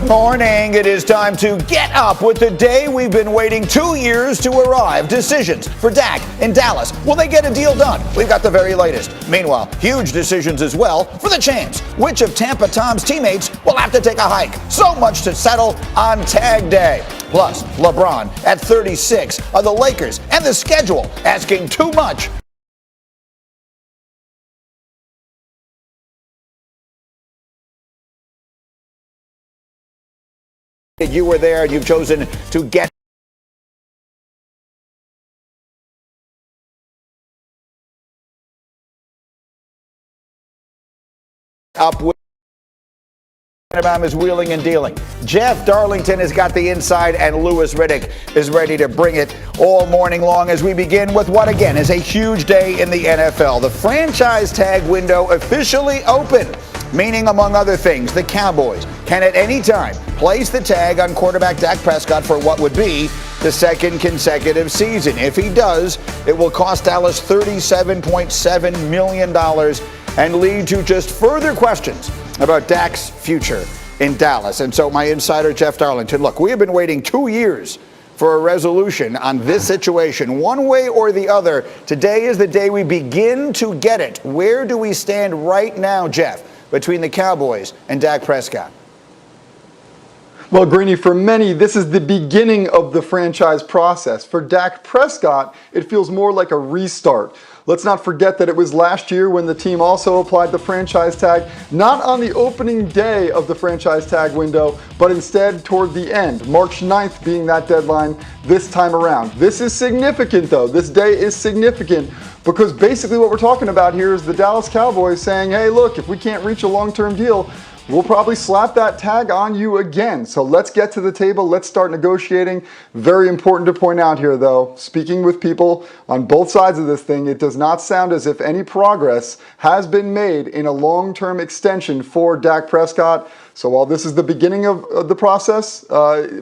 Morning. It is time to get up with the day we've been waiting 2 years to arrive. Decisions for Dak in Dallas. Will they get a deal done? We've got the very latest. Meanwhile, huge decisions as well for the Champs. Which of Tampa Tom's teammates will have to take a hike? So much to settle on tag day. Plus, LeBron at 36 are the Lakers and the schedule asking too much. You were there and you've chosen to get up with is wheeling and dealing. Jeff Darlington has got the inside and Louis Riddick is ready to bring it all morning long as we begin with what again is a huge day in the NFL. The franchise tag window officially open, meaning among other things, the Cowboys can at any time place the tag on quarterback Dak Prescott for what would be the second consecutive season. If he does, it will cost Dallas $37.7 million and lead to just further questions about Dak's future in Dallas. And so my insider, Jeff Darlington, look, we have been waiting 2 years for a resolution on this situation, one way or the other. Today is the day we begin to get it. Where do we stand right now, Jeff, between the Cowboys and Dak Prescott? Well, Greeny, for many, this is the beginning of the franchise process. For Dak Prescott, it feels more like a restart. Let's not forget that it was last year when the team also applied the franchise tag, not on the opening day of the franchise tag window, but instead toward the end, March 9th being that deadline this time around. This is significant, though. This day is significant because basically what we're talking about here is the Dallas Cowboys saying, hey, look, if we can't reach a long-term deal, we'll probably slap that tag on you again. So let's get to the table. Let's start negotiating. Very important to point out here, though, speaking with people on both sides of this thing, it does not sound as if any progress has been made in a long-term extension for Dak Prescott. So while this is the beginning of the process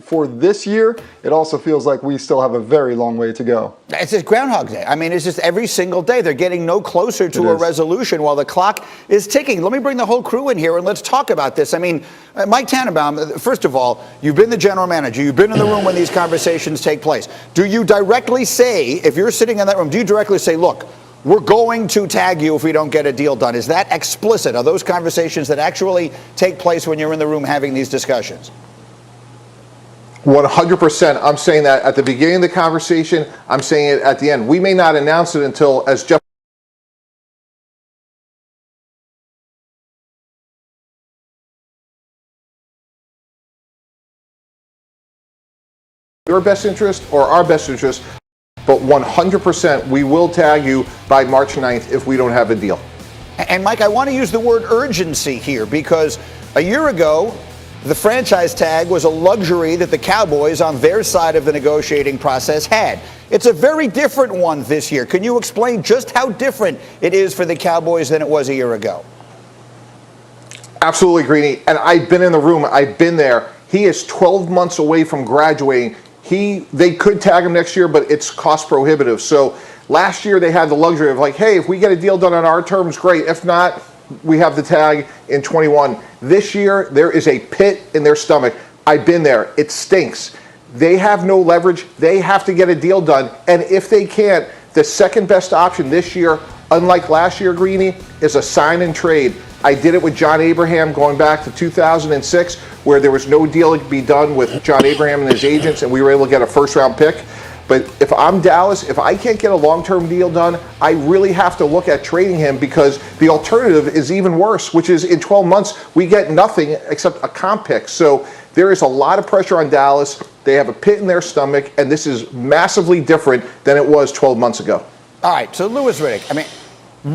for this year, it also feels like we still have a very long way to go. It's just Groundhog Day. I mean, it's just every single day. They're getting no closer to a resolution while the clock is ticking. Let me bring the whole crew in here and let's talk about this. I mean, Mike Tannenbaum, first of all, you've been the general manager. You've been in the room when these conversations take place. Do you directly say, if you're sitting in that room, do you directly say, look, we're going to tag you if we don't get a deal done? Is that explicit? Are those conversations that actually take place when you're in the room having these discussions? 100%. I'm saying that at the beginning of the conversation. I'm saying it at the end. We may not announce it until, as Jeff your best interest or our best interest, but 100% we will tag you by March 9th if we don't have a deal. And Mike, I want to use the word urgency here because a year ago, the franchise tag was a luxury that the Cowboys on their side of the negotiating process had. It's a very different one this year. Can you explain just how different it is for the Cowboys than it was a year ago? Absolutely, Greeny. And I've been in the room. I've been there. He is 12 months away from graduating. They could tag him next year, but it's cost prohibitive. So last year they had the luxury of like, hey, if we get a deal done on our terms, great. If not, we have the tag in 21. This year, there is a pit in their stomach. I've been there. It stinks. They have no leverage. They have to get a deal done. And if they can't, the second best option this year, unlike last year, Greeny, is a sign and trade. I did it with John Abraham going back to 2006, where there was no deal to be done with John Abraham and his agents, and we were able to get a first-round pick. But if I'm Dallas, if I can't get a long-term deal done, I really have to look at trading him because the alternative is even worse, which is in 12 months, we get nothing except a comp pick. So there is a lot of pressure on Dallas. They have a pit in their stomach, and this is massively different than it was 12 months ago. All right, so Louis Riddick, I mean,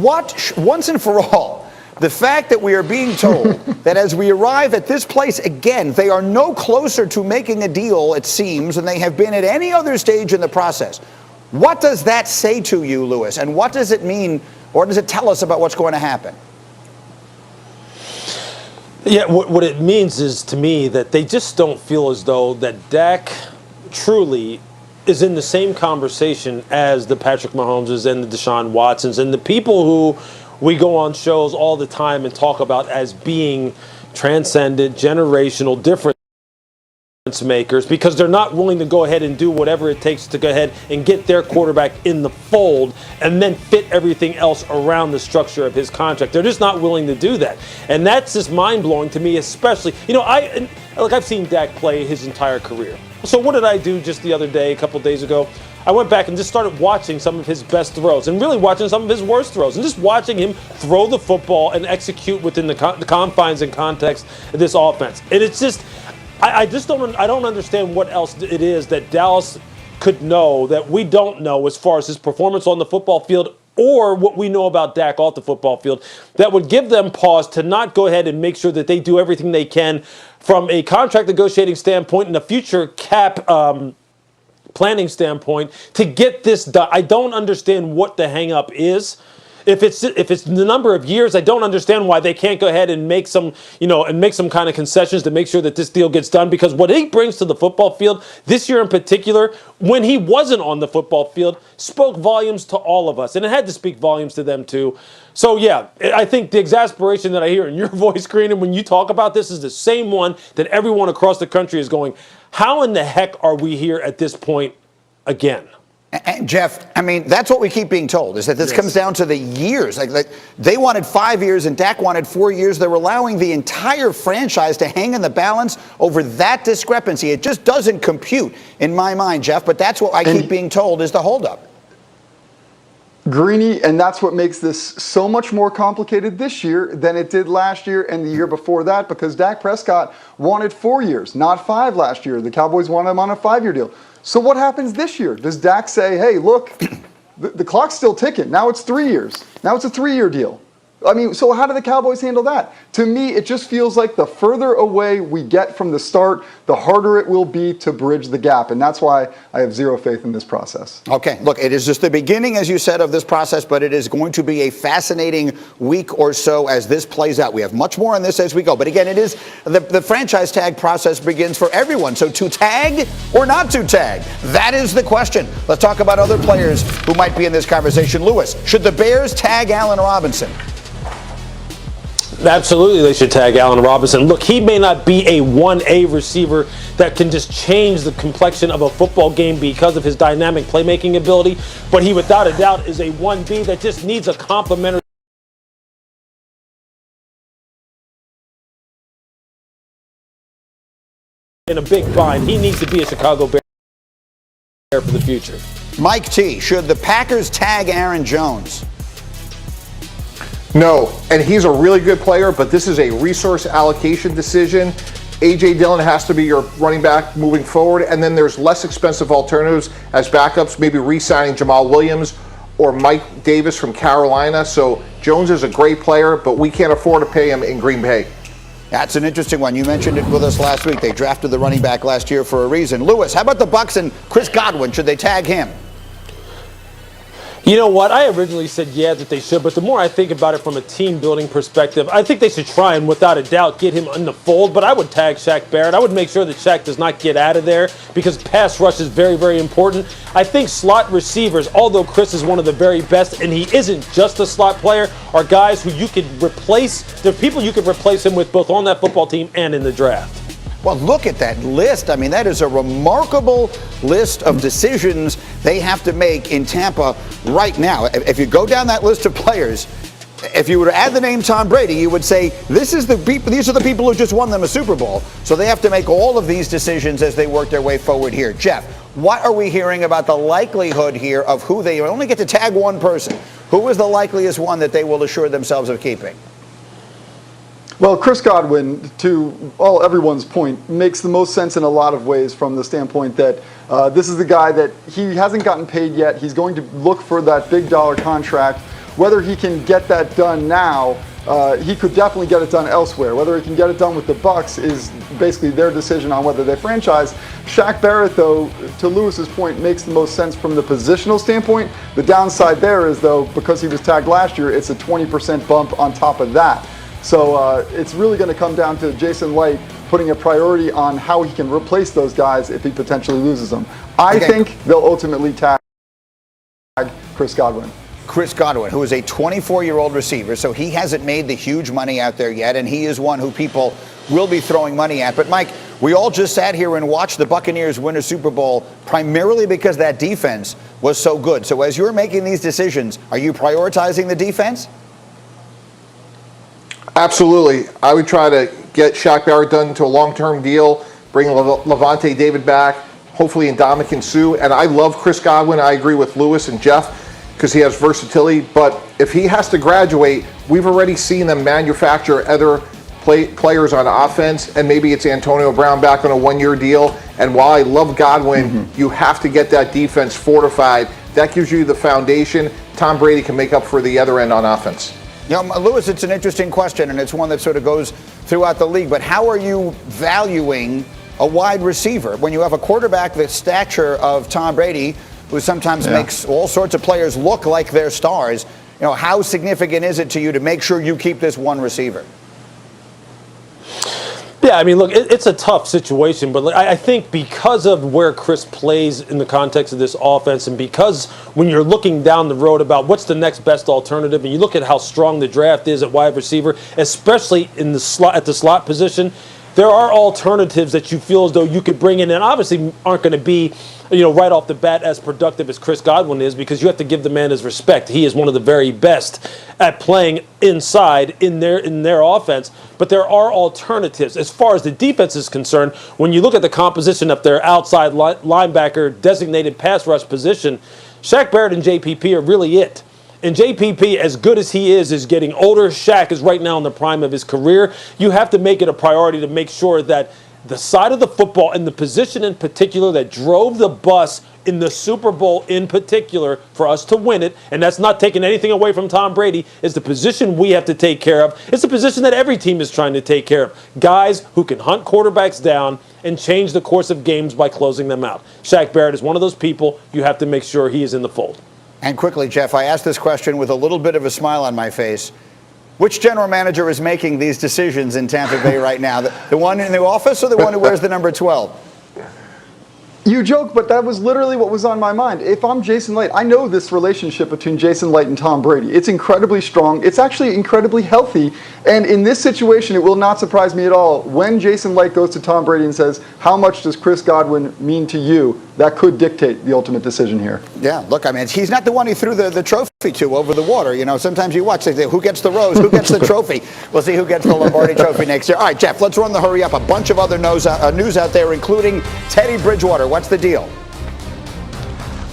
once and for all, the fact that we are being told that as we arrive at this place again, they are no closer to making a deal, it seems, than they have been at any other stage in the process. What does that say to you, Louis? And what does it mean, or does it tell us about what's going to happen? Yeah, what it means is, to me, that they just don't feel as though that Dak truly is in the same conversation as the Patrick Mahomeses and the Deshaun Watsons and the people who we go on shows all the time and talk about as being transcendent, generational, different. makers, because they're not willing to go ahead and do whatever it takes to go ahead and get their quarterback in the fold and then fit everything else around the structure of his contract. They're just not willing to do that. And that's just mind-blowing to me, especially, I've seen Dak play his entire career. So what did I do just the other day, a couple days ago? I went back and just started watching some of his best throws and really watching some of his worst throws and just watching him throw the football and execute within the confines and context of this offense. And it's just, I don't understand what else it is that Dallas could know that we don't know as far as his performance on the football field or what we know about Dak off the football field that would give them pause to not go ahead and make sure that they do everything they can from a contract negotiating standpoint and a future cap planning standpoint to get this done. I don't understand what the hang-up is. If it's the number of years, I don't understand why they can't go ahead and make some kind of concessions to make sure that this deal gets done. Because what he brings to the football field this year in particular, when he wasn't on the football field, spoke volumes to all of us, and it had to speak volumes to them too. So yeah, I think the exasperation that I hear in your voice, Green, and when you talk about this is the same one that everyone across the country is going, how in the heck are we here at this point again? And Jeff, I mean, that's what we keep being told, is that this comes down to the years. Like they wanted 5 years and Dak wanted 4 years. They're allowing the entire franchise to hang in the balance over that discrepancy. It just doesn't compute in my mind, Jeff, but that's what I keep being told is the holdup. Greeny, and that's what makes this so much more complicated this year than it did last year and the year before that, because Dak Prescott wanted 4 years, not 5 last year. The Cowboys wanted him on a 5-year deal. So what happens this year? Does Dak say, hey, look, the clock's still ticking. Now it's 3 years. Now it's a 3-year deal. I mean, so how do the Cowboys handle that? To me, it just feels like the further away we get from the start, the harder it will be to bridge the gap. And that's why I have zero faith in this process. Okay, look, it is just the beginning, as you said, of this process, but it is going to be a fascinating week or so as this plays out. We have much more on this as we go. But again, it is the franchise tag process begins for everyone. So to tag or not to tag? That is the question. Let's talk about other players who might be in this conversation. Lewis, should the Bears tag Allen Robinson? Absolutely, they should tag Allen Robinson. Look, he may not be a 1A receiver that can just change the complexion of a football game because of his dynamic playmaking ability, but he without a doubt is a 1B that just needs a complementary in a big bind. He needs to be a Chicago Bear for the future. Mike T, should the Packers tag Aaron Jones? No, and he's a really good player, but this is a resource allocation decision. A.J. Dillon has to be your running back moving forward, and then there's less expensive alternatives as backups, maybe re-signing Jamal Williams or Mike Davis from Carolina. So Jones is a great player, but we can't afford to pay him in Green Bay. That's an interesting one. You mentioned it with us last week. They drafted the running back last year for a reason. Lewis, how about the Bucs and Chris Godwin? Should they tag him? You know what? I originally said yeah that they should, but the more I think about it from a team building perspective, I think they should try and without a doubt get him in the fold, but I would tag Shaq Barrett. I would make sure that Shaq does not get out of there because pass rush is very, very important. I think slot receivers, although Chris is one of the very best, and he isn't just a slot player, are guys who you could replace. They're people you could replace him with both on that football team and in the draft. Well, look at that list. I mean, that is a remarkable list of decisions they have to make in Tampa right now. If you go down that list of players, if you were to add the name Tom Brady, you would say these are the people who just won them a Super Bowl. So they have to make all of these decisions as they work their way forward here. Jeff, what are we hearing about the likelihood here of who they only get to tag one person? Who is the likeliest one that they will assure themselves of keeping? Well, Chris Godwin, to everyone's point, makes the most sense in a lot of ways from the standpoint that this is the guy that he hasn't gotten paid yet. He's going to look for that big dollar contract. Whether he can get that done now, he could definitely get it done elsewhere. Whether he can get it done with the Bucs is basically their decision on whether they franchise. Shaq Barrett, though, to Lewis's point, makes the most sense from the positional standpoint. The downside there is, though, because he was tagged last year, it's a 20% bump on top of that. So it's really going to come down to Jason Light putting a priority on how he can replace those guys if he potentially loses them. I think they'll ultimately tag Chris Godwin. Chris Godwin, who is a 24-year-old receiver, so he hasn't made the huge money out there yet, and he is one who people will be throwing money at. But, Mike, We all just sat here and watched the Buccaneers win a Super Bowl primarily because that defense was so good. So as you're making these decisions, are you prioritizing the defense? Absolutely. I would try to get Shaq Barrett done to a long-term deal, bring Levante David back, hopefully Ndamukong Suh. And I love Chris Godwin. I agree with Lewis and Jeff because he has versatility. But if he has to graduate, we've already seen them manufacture other players on offense, and maybe it's Antonio Brown back on a one-year deal. And while I love Godwin, you have to get that defense fortified. That gives you the foundation. Tom Brady can make up for the other end on offense. You know, Lewis, it's an interesting question, and it's one that sort of goes throughout the league. But how are you valuing a wide receiver when you have a quarterback the stature of Tom Brady, who sometimes makes all sorts of players look like they're stars? You know, how significant is it to you to make sure you keep this one receiver? Yeah, I mean, look, it's a tough situation, but I think because of where Chris plays in the context of this offense, and because when you're looking down the road about what's the next best alternative, and you look at how strong the draft is at wide receiver, especially in the slot at the slot position, there are alternatives that you feel as though you could bring in, and obviously aren't going to be, you know, right off the bat as productive as Chris Godwin is, because you have to give the man his respect. He is one of the very best at playing inside in their offense. But there are alternatives. As far as the defense is concerned, when you look at the composition of their outside linebacker designated pass rush position, Shaq Barrett and JPP are really it. And JPP, as good as he is getting older. Shaq is right now in the prime of his career. You have to make it a priority to make sure that the side of the football and the position in particular that drove the bus in the Super Bowl in particular for us to win it, and that's not taking anything away from Tom Brady, is the position we have to take care of. It's the position that every team is trying to take care of. Guys who can hunt quarterbacks down and change the course of games by closing them out. Shaq Barrett is one of those people. You have to make sure he is in the fold. And quickly, Jeff, I asked this question with a little bit of a smile on my face. Which general manager is making these decisions in Tampa Bay right now? The one in the office or the one who wears the number 12? You joke, but that was literally what was on my mind. If I'm Jason Light, I know this relationship between Jason Light and Tom Brady. It's incredibly strong. It's actually incredibly healthy. And in this situation, it will not surprise me at all when Jason Light goes to Tom Brady and says, how much does Chris Godwin mean to you? That could dictate the ultimate decision here. Yeah, look, I mean, he's not the one he threw the trophy to over the water. You know, sometimes you watch, they say, who gets the rose, who gets the trophy? We'll see who gets the Lombardi trophy next year. All right, Jeff, let's run the hurry up. A bunch of other news out there, including Teddy Bridgewater. What's the deal?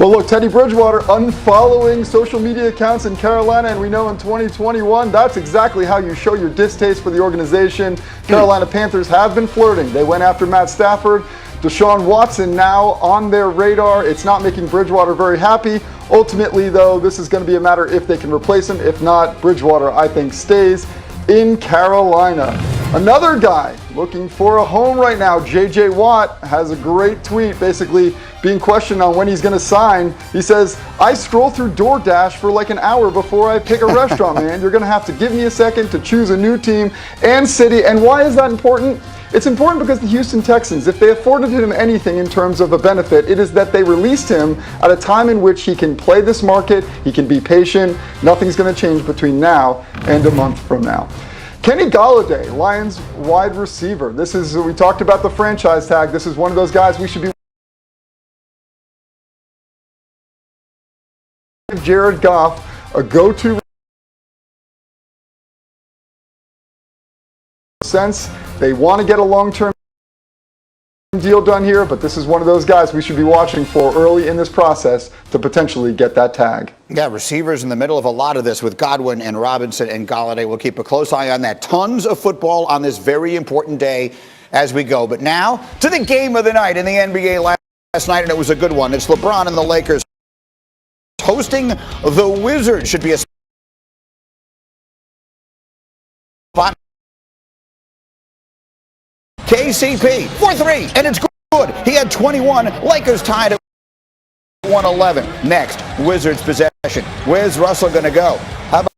Well, look, Teddy Bridgewater unfollowing social media accounts in Carolina, and we know in 2021, that's exactly how you show your distaste for the organization. Carolina Panthers have been flirting. They went after Matt Stafford. Deshaun Watson now on their radar. It's not making Bridgewater very happy. Ultimately, though, this is going to be a matter if they can replace him. If not, Bridgewater, I think, stays in Carolina. Another guy looking for a home right now, J.J. Watt, has a great tweet basically being questioned on when he's going to sign. He says, I scroll through DoorDash for like an hour before I pick a restaurant, man. You're going to have to give me a second to choose a new team and city. And why is that important? It's important because the Houston Texans, if they afforded him anything in terms of a benefit, it is that they released him at a time in which he can play this market, he can be patient. Nothing's going to change between now and a month from now. Kenny Golladay, Lions wide receiver. We talked about the franchise tag. This is one of those guys we should be. Jared Goff, a go-to sense. They want to get a long-term deal done here, but this is one of those guys we should be watching for early in this process to potentially get that tag. Yeah, receivers in the middle of a lot of this with Godwin and Robinson and Golladay. We'll keep a close eye on that. Tons of football on this very important day as we go. But now to the game of the night in the NBA last night, and it was a good one. It's LeBron and the Lakers hosting the Wizards. Should be a spot. KCP for three, and it's good. He had 21. Lakers tied at 111. Next, Wizards possession. Where's Russell going to go? How about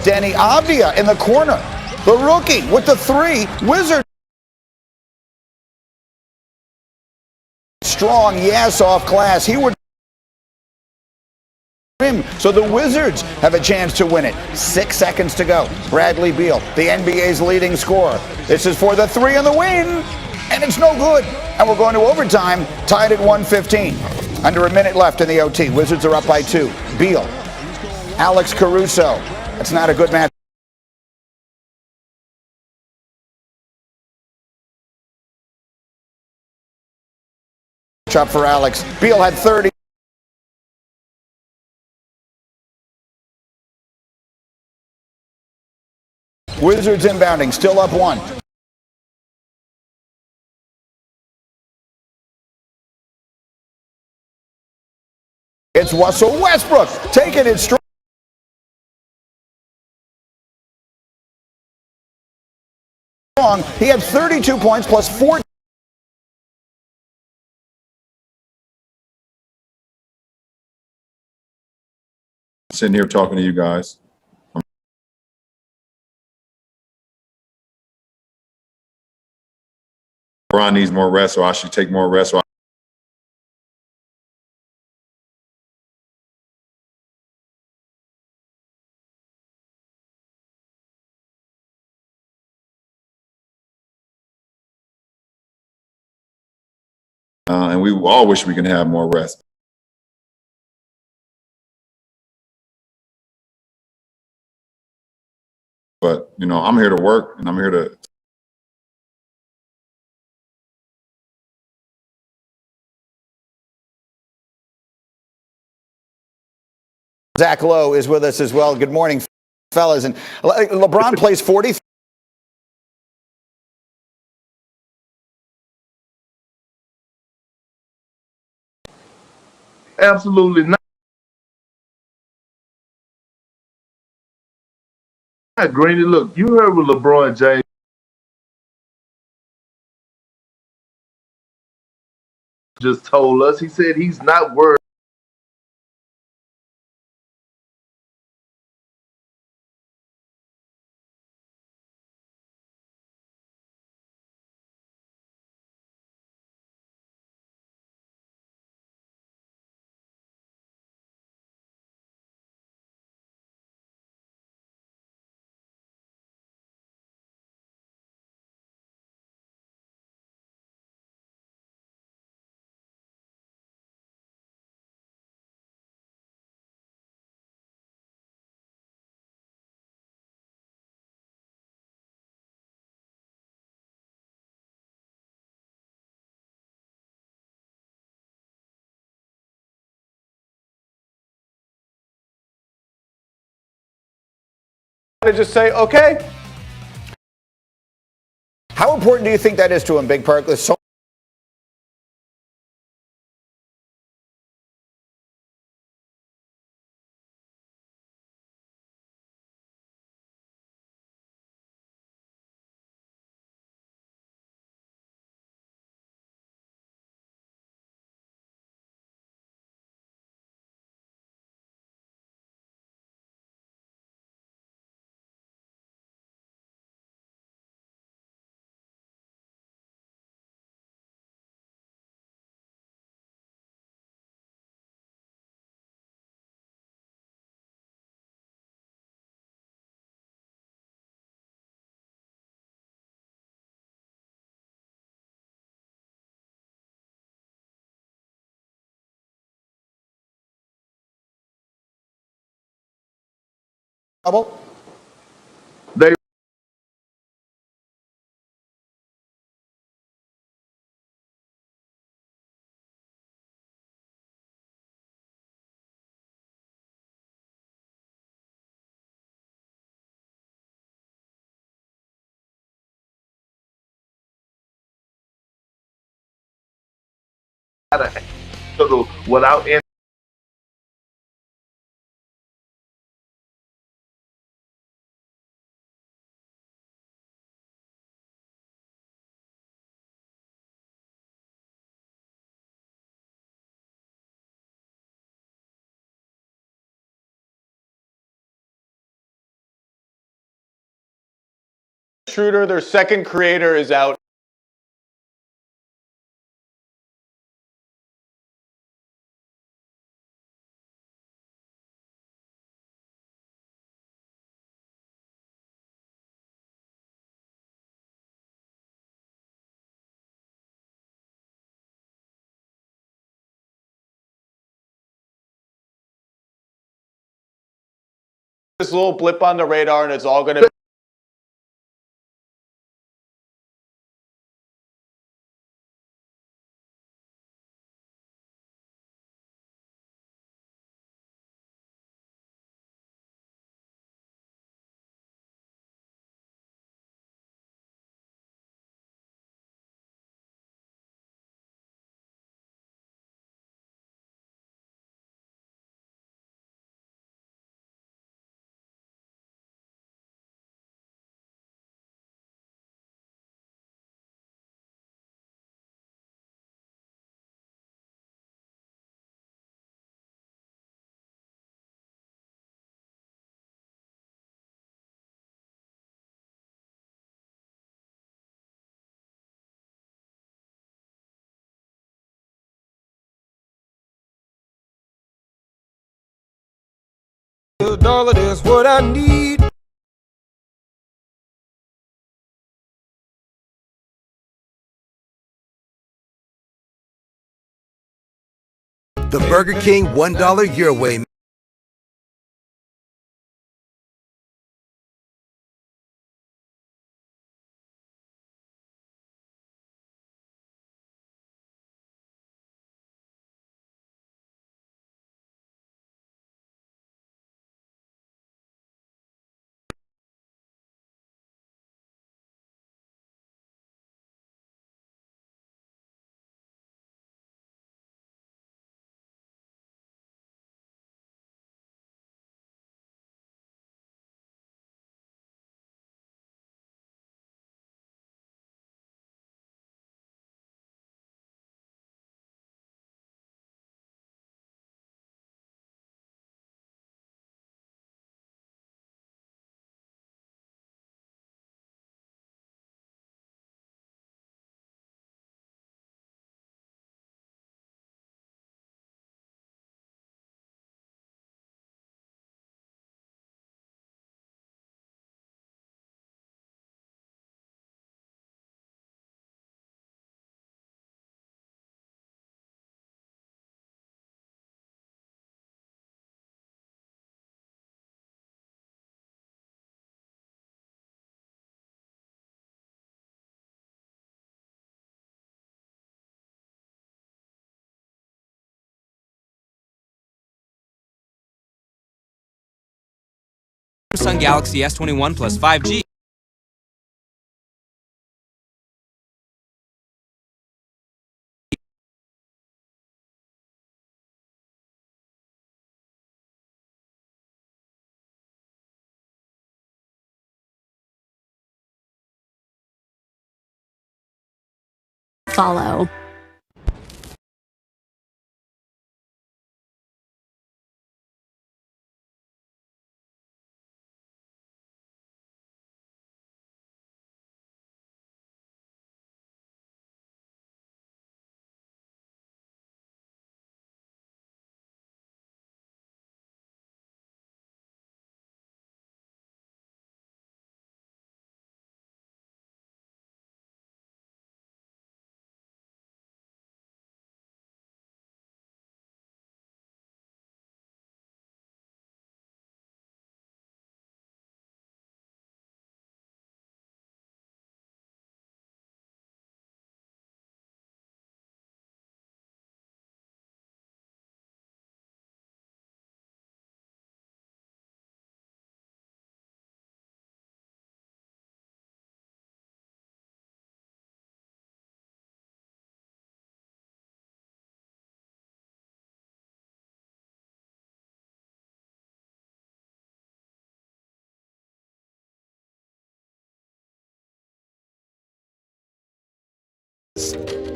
Danny Avdia in the corner? The rookie with the three. Wizards. Strong yes off glass. He would So the Wizards have a chance to win it. 6 seconds to go. Bradley Beal, the NBA's leading scorer. This is for the three and the win, and it's no good. And we're going to overtime, tied at 115. Under a minute left in the OT. Wizards are up by 2. Beal, Alex Caruso. That's not a good match. Up for Alex. Beal had 30. Wizards inbounding, still up 1. It's Russell Westbrook taking it strong. He had 32 points plus 4. Sitting here talking to you guys. LeBron needs more rest, or I should take more rest. And we all wish we can have more rest. But, you know, I'm here to work, and I'm here to Zach Lowe is with us as well. Good morning, fellas. And LeBron plays 40. Absolutely not. Greeny, look, you heard what LeBron James just told us. He said he's not worried. To just say, okay. How important do you think that is to him, Big Perk? There's so trouble. They got to without any. Schroeder, their second creator, is out. this little blip on the radar, and it's all going to. Darling, is what I need. The Burger King $1 your way. Samsung Galaxy S21 plus 5G. Follow.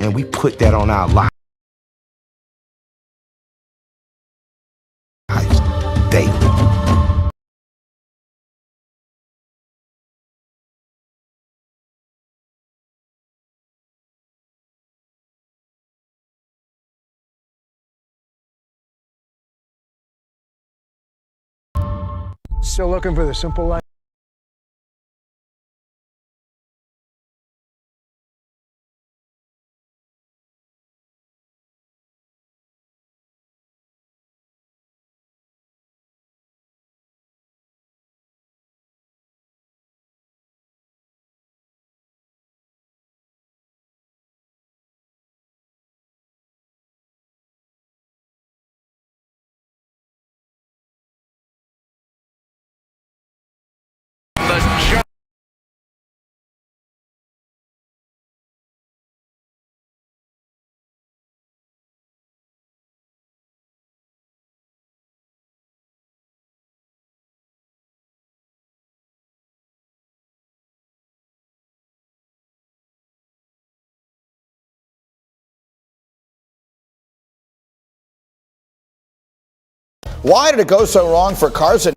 And we put that on our lives daily. Still looking for the simple life? Why did it go so wrong for Carson?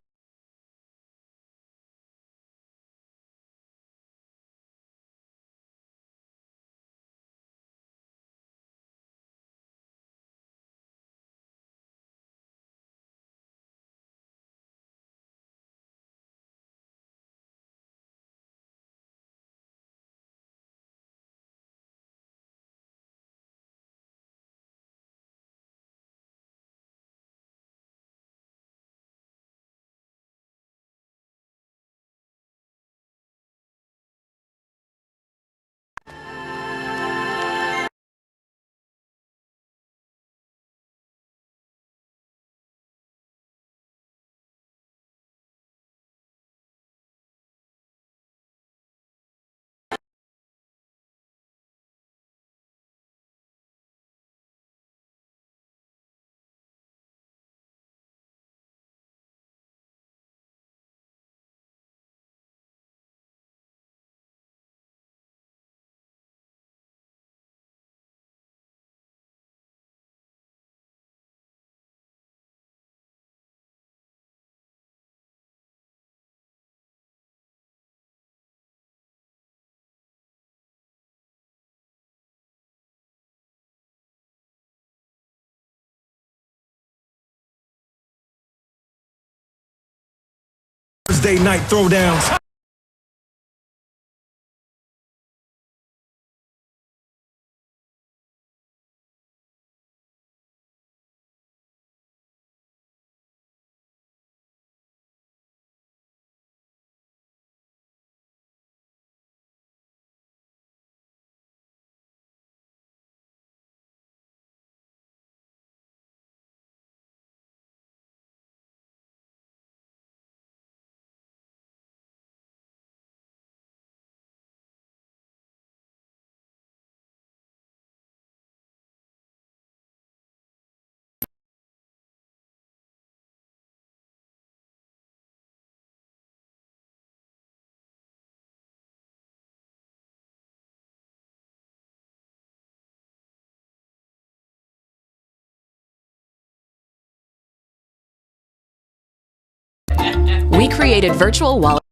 Thursday night throwdowns. We created virtual wallets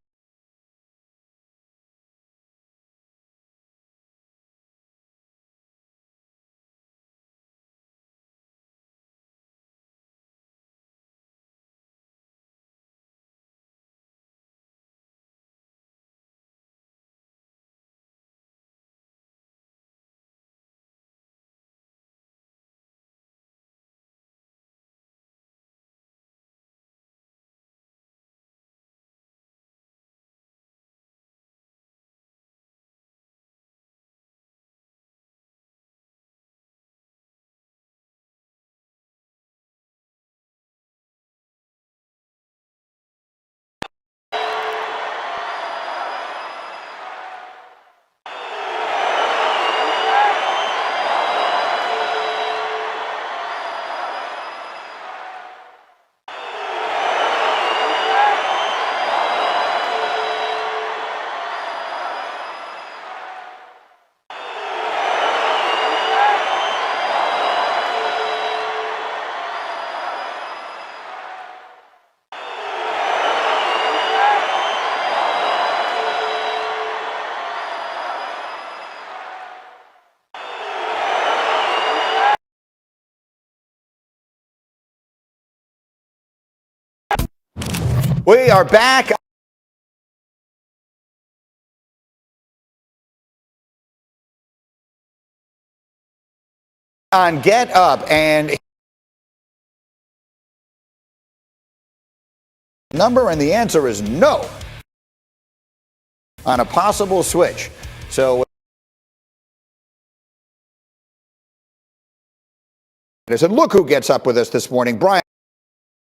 We are back on Get Up, and number, and the answer is no on a possible switch. So and look who gets up with us this morning. Brian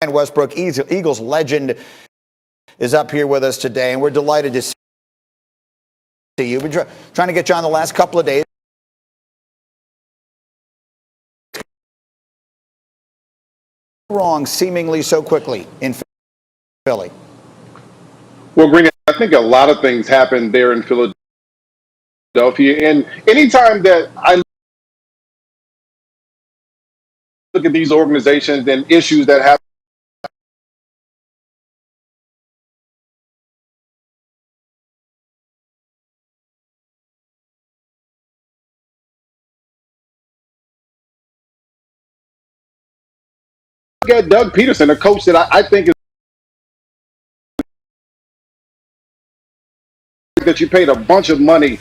Westbrook, Eagles legend, is up here with us today, and we're delighted to see you. We've been trying to get you on the last couple of days. Wrong seemingly so quickly in Philly. Well, Green, I think a lot of things happened there in Philadelphia. And anytime that I look at these organizations and issues that happen look at Doug Peterson, a coach that I think is that you paid a bunch of money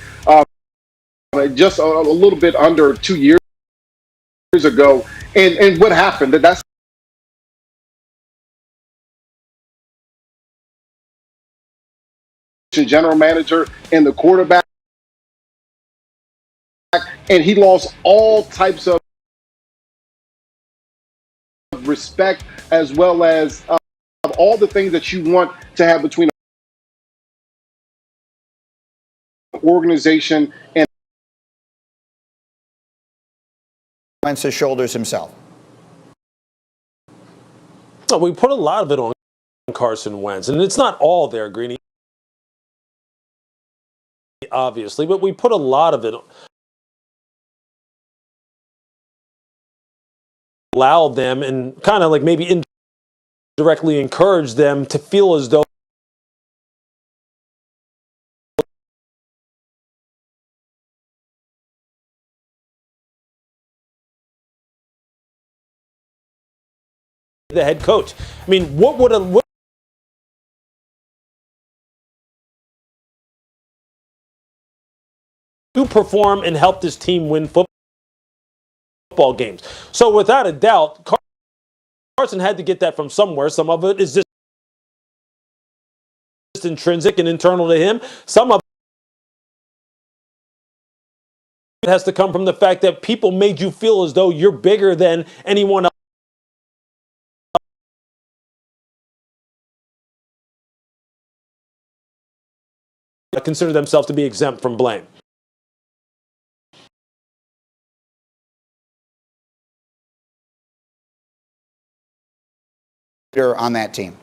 just a little bit under 2 years ago, and what happened? That's general manager and the quarterback, and he lost all types of respect as well as all the things that you want to have between an organization and Wentz's shoulders himself. So we put a lot of it on Carson Wentz, and it's not all there, Greeny, obviously, but we put a lot of it. Allow them and kind of like maybe indirectly encourage them to feel as though the head coach. I mean, what would to perform and help this team win football games? So without a doubt, Carson had to get that from somewhere. Some of it is just intrinsic and internal to him. Some of it has to come from the fact that people made you feel as though you're bigger than anyone else. Consider themselves to be exempt from blame. On that team.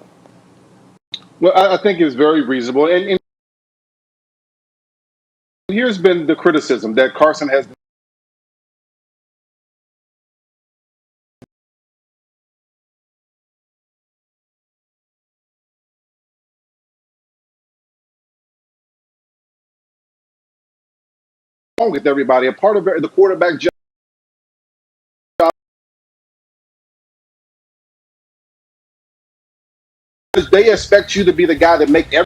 well, I think it's very reasonable. And here's been the criticism that Carson has wrong with everybody. A part of the quarterback job. They expect you to be the guy that make every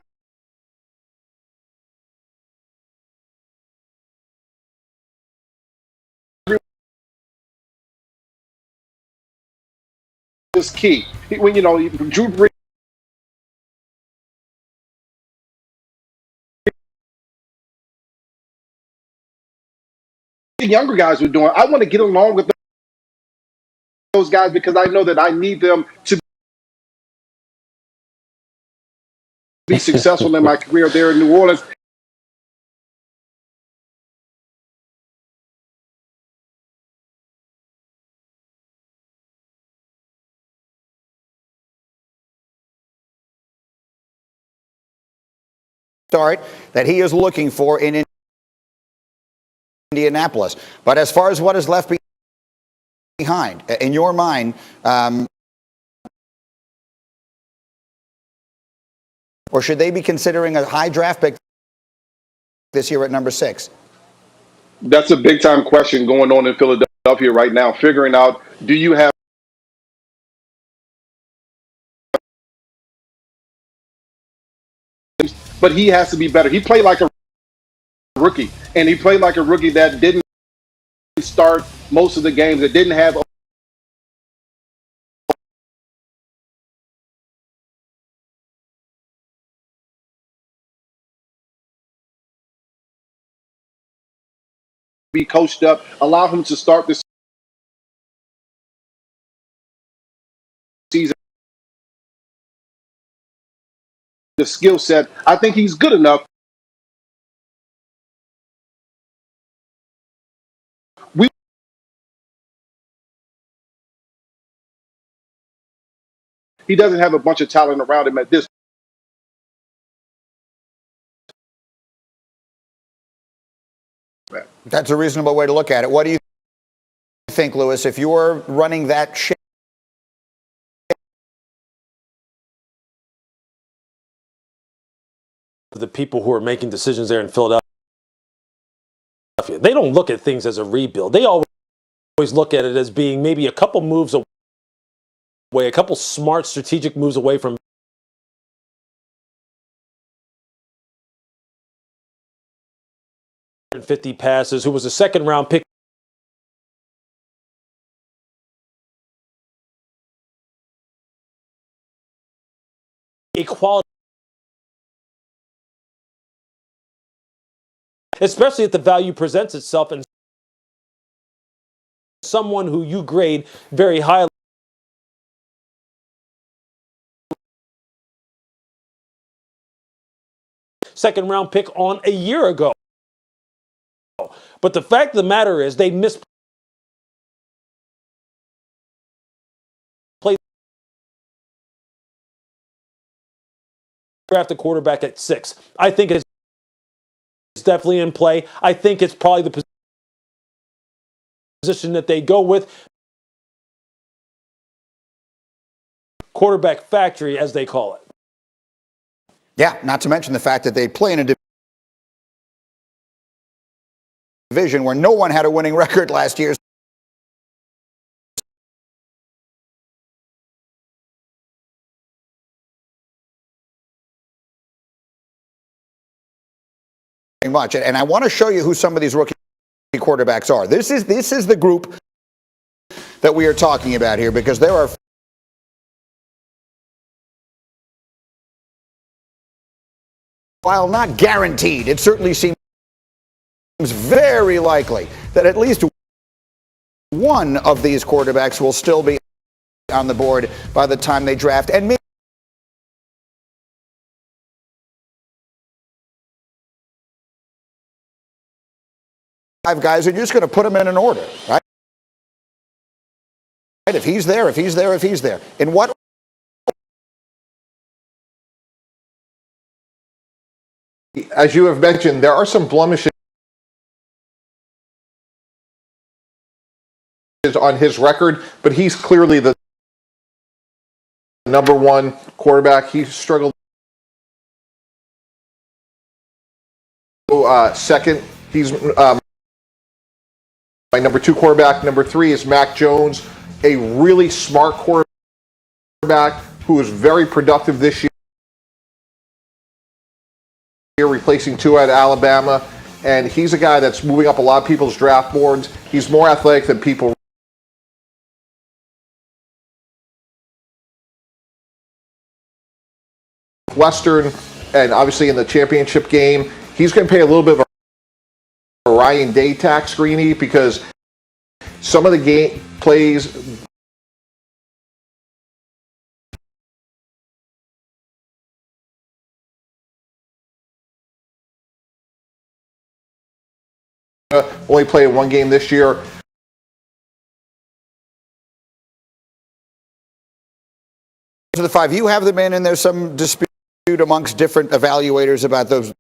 is key. When Drew Brees, the younger guys were doing, I want to get along with those guys because I know that I need them to be successful in my career there in New Orleans. Start that he is looking for in Indianapolis. But as far as what is left behind, in your mind, or should they be considering a high draft pick this year at number 6? That's a big time question going on in Philadelphia right now, figuring out, do you have but he has to be better. He played like a rookie, and he played like a rookie that didn't start most of the games, that didn't have be coached up, allow him to start this season. The skill set, I think he's good enough. He doesn't have a bunch of talent around him at this. That's a reasonable way to look at it. What do you think, Lewis, if you're running that ship? The people who are making decisions there in Philadelphia, they don't look at things as a rebuild. They always look at it as being maybe a couple moves away way, a couple smart strategic moves away from 50 passes, who was a second-round pick. Equality, especially if the value presents itself in someone who you grade very highly. Second-round pick on a year ago. But the fact of the matter is they misplayed draft a quarterback at 6. I think it's definitely in play. I think it's probably the position that they go with. Quarterback factory, as they call it. Yeah, not to mention the fact that they play in a division where no one had a winning record last year. Much, and I want to show you who some of these rookie quarterbacks are. This is the group that we are talking about here, because there are, while not guaranteed, it certainly seems very likely that at least one of these quarterbacks will still be on the board by the time they draft, and maybe 5 guys are just going to put them in an order, right? If he's there, if he's there, if he's there. In what? As you have mentioned, there are some blemishes on his record, but he's clearly the number one quarterback. He struggled second. He's my number 2 quarterback. Number 3 is Mac Jones, a really smart quarterback who was very productive this year, replacing Tua at Alabama. And he's a guy that's moving up a lot of people's draft boards. He's more athletic than people. Western, and obviously in the championship game, he's going to pay a little bit of a Ryan Day tax, Greeny, because some of the game plays only played 1 game this year. To the 5, you have them in, and there's some dispute amongst different evaluators about those,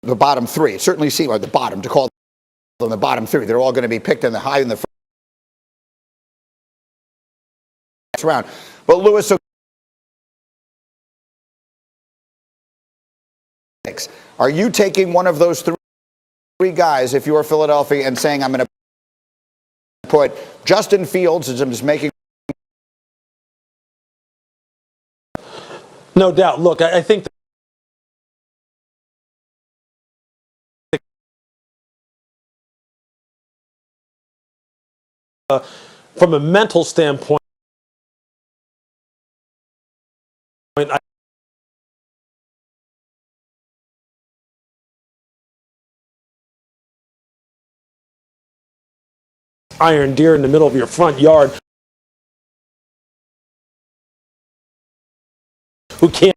the bottom 3. It certainly seems like the bottom, to call them the bottom 3. They're all going to be picked in the high in the first round. But Lewis, so are you taking one of those 3 guys if you're Philadelphia and saying, I'm going to put Justin Fields, as I'm just making? No doubt. Look, I think from a mental standpoint, iron deer in the middle of your front yard who can't.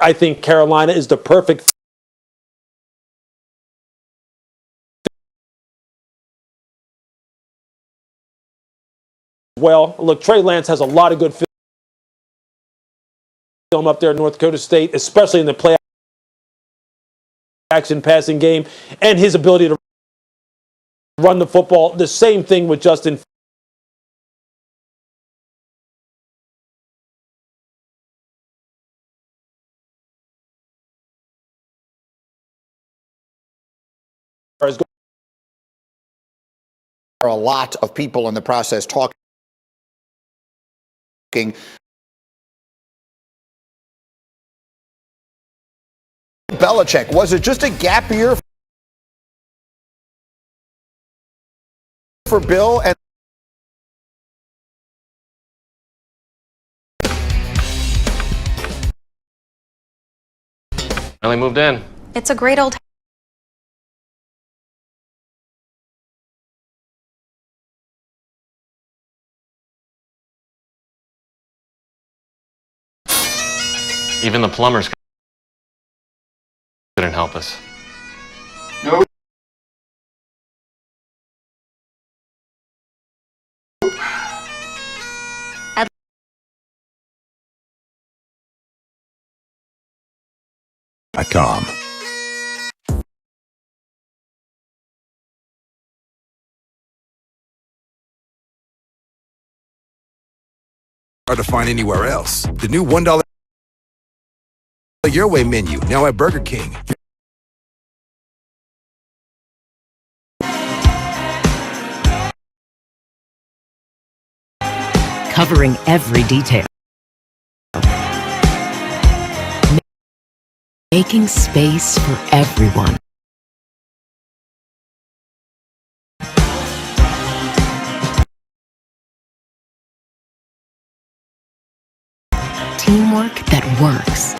I think Carolina is the perfect. Well, look, Trey Lance has a lot of good film up there at North Dakota State, especially in the play action passing game, and his ability to run the football. The same thing with Justin as There are a lot of people in the process talking. Belichick, was it just a gap year for Bill? And Finally moved in. It's a great old Even the plumbers couldn't help us. No. .com. Hard to find anywhere else. The new $1 Your Way menu, now at Burger King. covering every detail. Making space for everyone. Teamwork that works.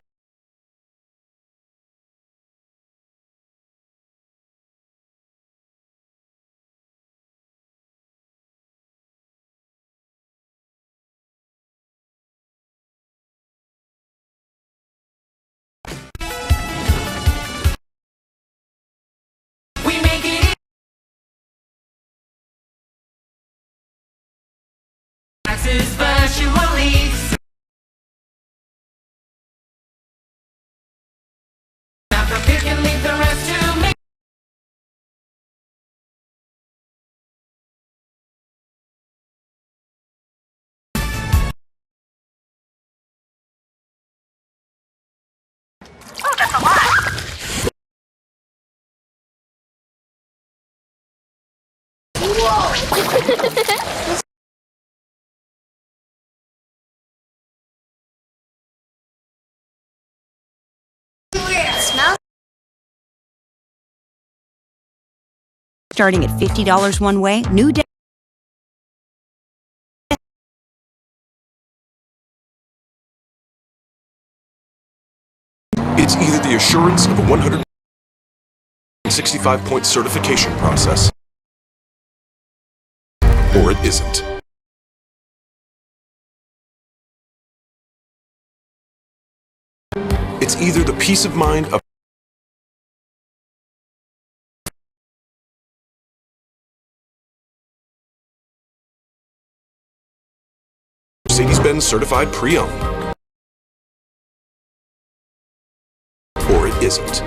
Starting at $50 one way, new day. It's either the assurance of a 165-point certification process, or it isn't. It's either the peace of mind of Mercedes-Benz certified pre-owned, or it isn't.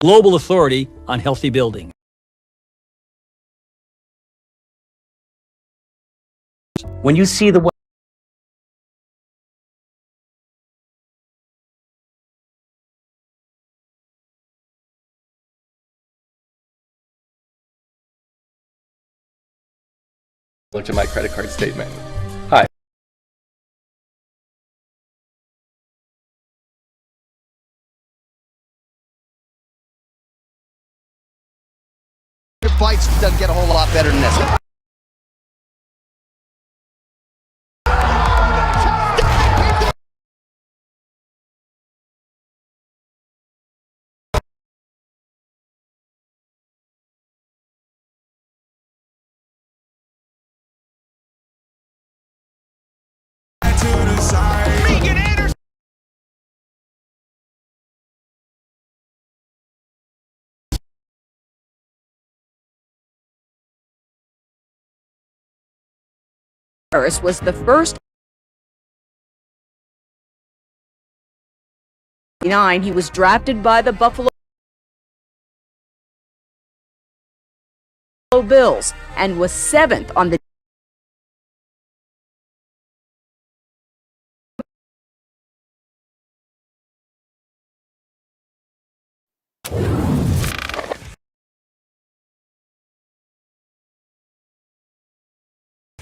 Global authority on healthy building. When you see the Looked at my credit card statement. Hi. Your fights doesn't get a whole lot better than this. Was the first. He was drafted by the Buffalo Bills and was 7th on the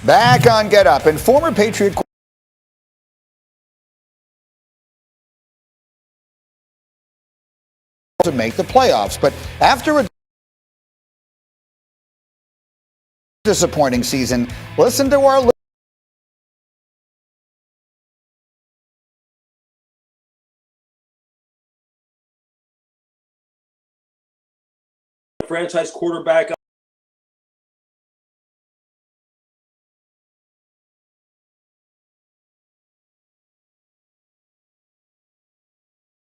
Back on Get Up, and former Patriot to make the playoffs, but after a disappointing season, listen to our franchise quarterback.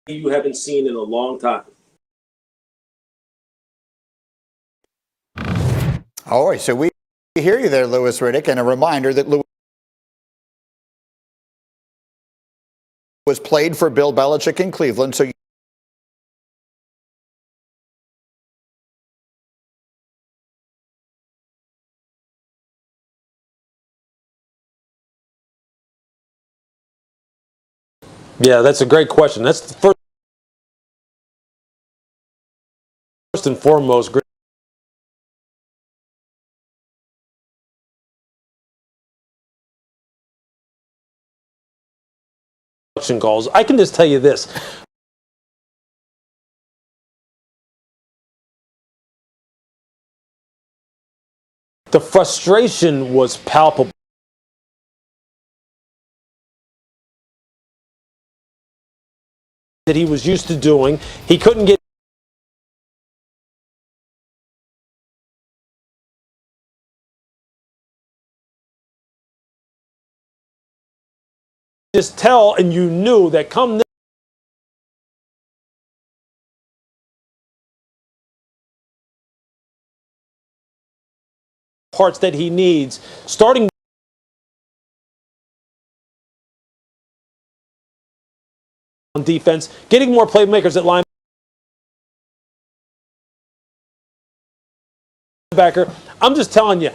You haven't seen in a long time. All right, so we hear you there, Louis Riddick, and a reminder that Louis was played for Bill Belichick in Cleveland, so Yeah, that's a great question. That's the first and foremost great calls. I can just tell you this. The frustration was palpable. That he was used to doing. He couldn't get just tell, and you knew that come parts that he needs, starting on defense, getting more playmakers at linebacker. I'm just telling you,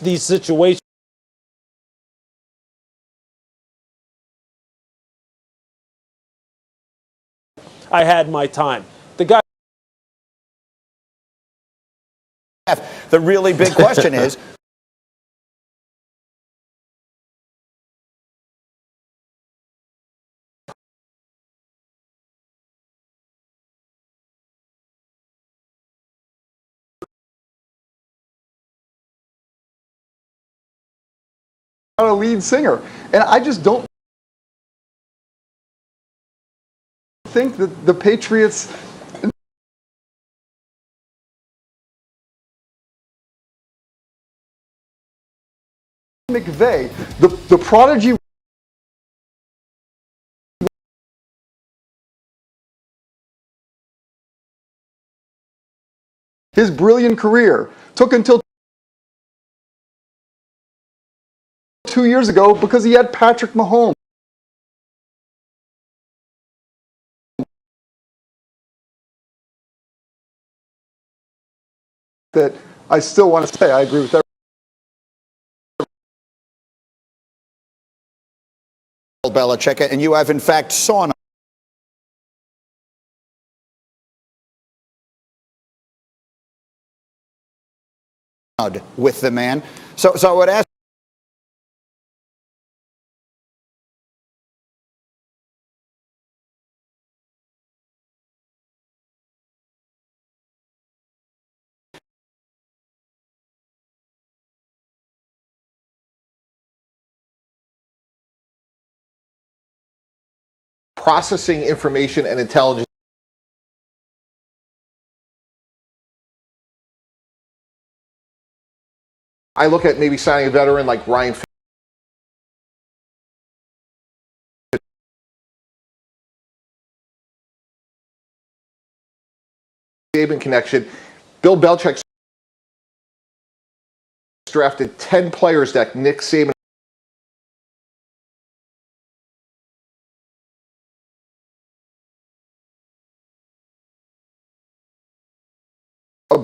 these situations. I had my time. The guy. the really big question is, a lead singer, and I just don't think that the Patriots McVay, the prodigy his brilliant career took until 2 years ago because he had Patrick Mahomes. That I still want to say I agree with that. Belichick, and you have in fact sawn with the man. So I would ask processing information and intelligence. I look at maybe signing a veteran like Ryan Saban connection. Bill Belichick drafted 10 players that Nick Saban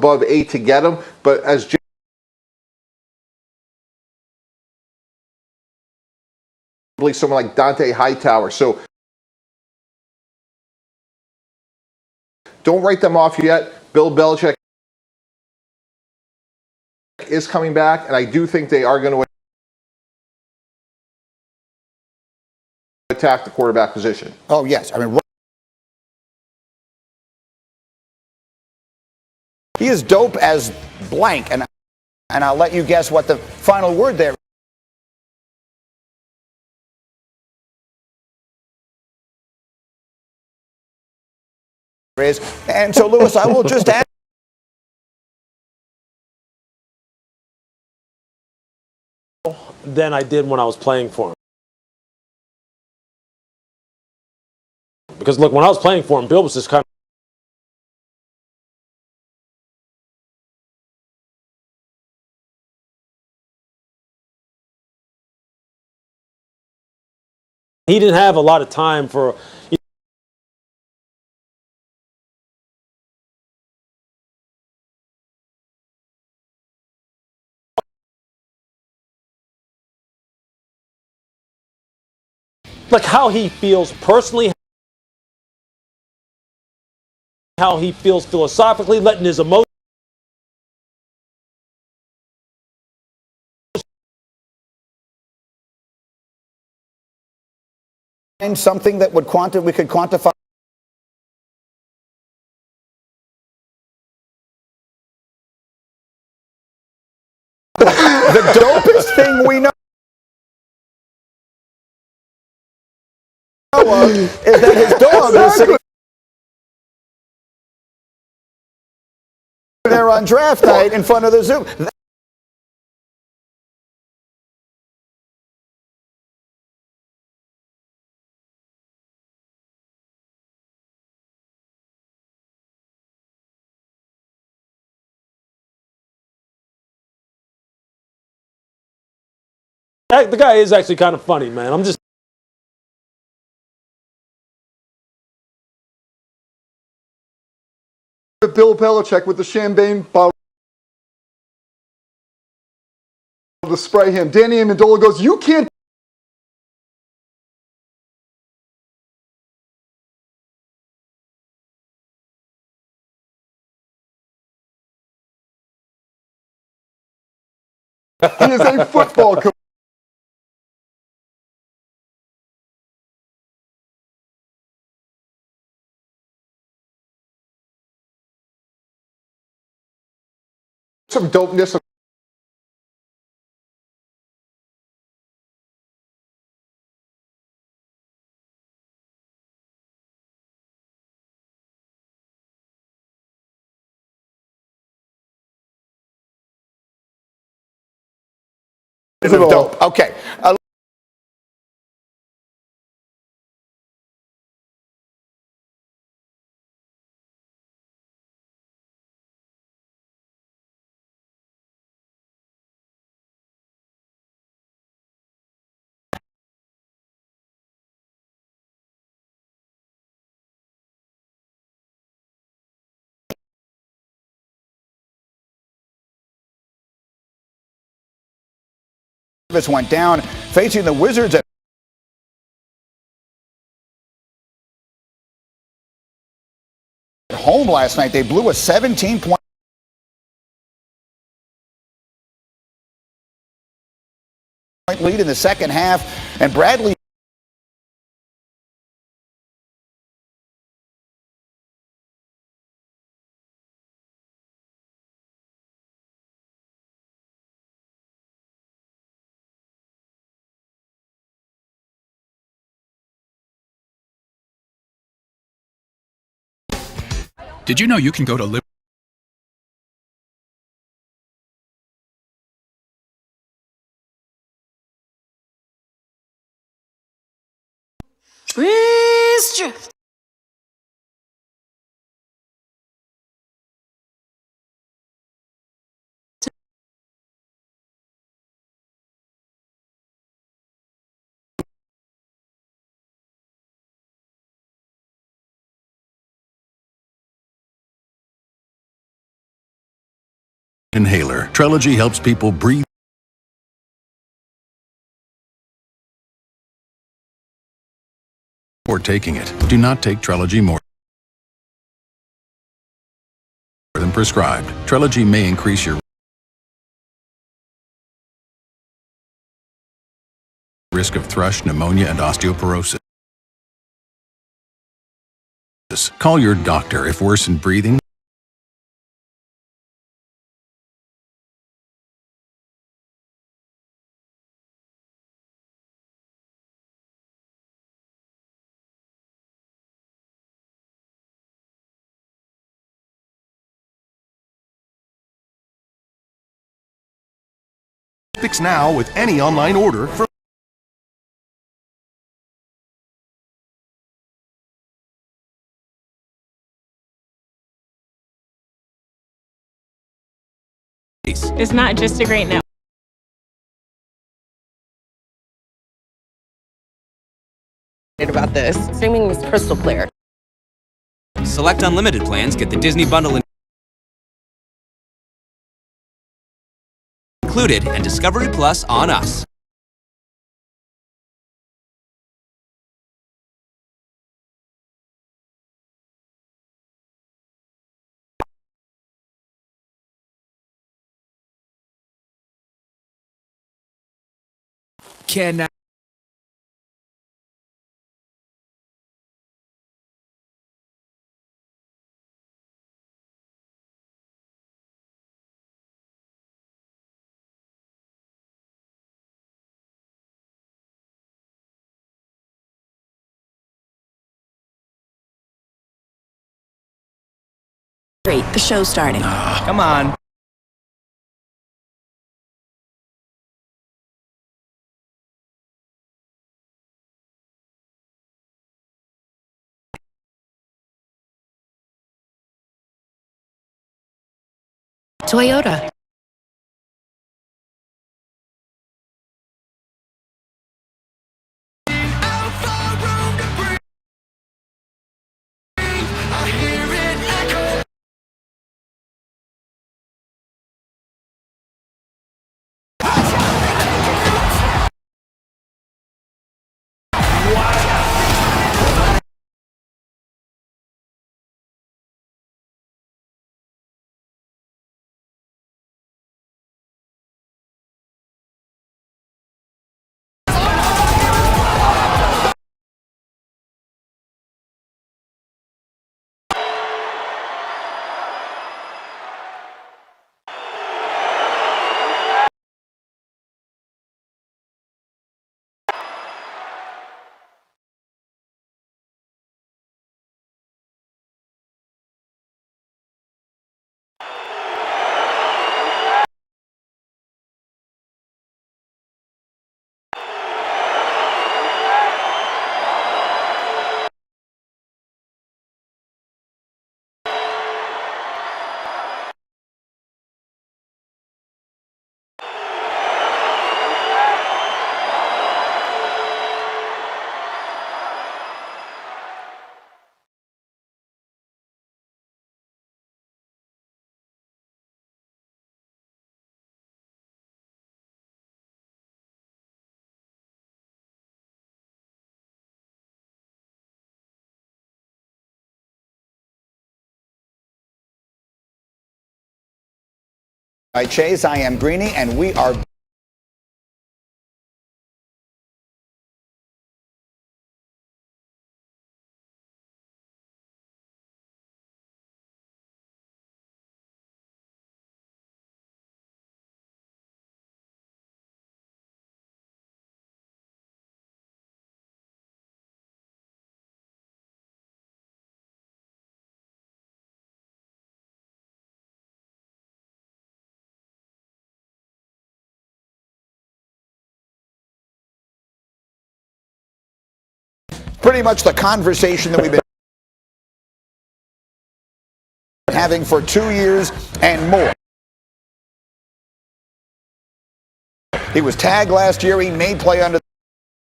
above 8 to get him. But as someone like Dante Hightower. So don't write them off yet. Bill Belichick is coming back, and I do think they are going to attack the quarterback position. Oh, yes. I mean, he is dope as blank, and I'll let you guess what the final word there is. And so, Lewis, I will just ask. Than I did when I was playing for him. Because look, when I was playing for him, Bill was just kind of. He didn't have a lot of time for. Like how he feels personally, how he feels philosophically, letting his emotions. Something that would we could quantify. The dopest thing we know of is that his dog is sitting there on draft night in front of the Zoom. The guy is actually kind of funny, man. I'm just. Bill Belichick with the champagne bottle to spray him. Danny Amendola goes, "You can't." He is a football coach. Some dopeness. Dope. Okay. This went down facing the Wizards at home last night. They blew a 17-point lead in the second half, and Bradley Did you know you can go to Breeze inhaler. Trelegy helps people breathe before taking it. Do not take Trelegy more than prescribed. Trelegy may increase your risk of thrush, pneumonia, and osteoporosis. Call your doctor if worsened breathing, Fix now with any online order for It's not just a great network. About this. Streaming is crystal clear. Select unlimited plans, get the Disney bundle included, and Discovery Plus on us. Can Great, the show's starting. Come on. Toyota. Hi, Chase. I am Greeny, and we are pretty much the conversation that we've been having for 2 years and more. He was tagged last year. He may play under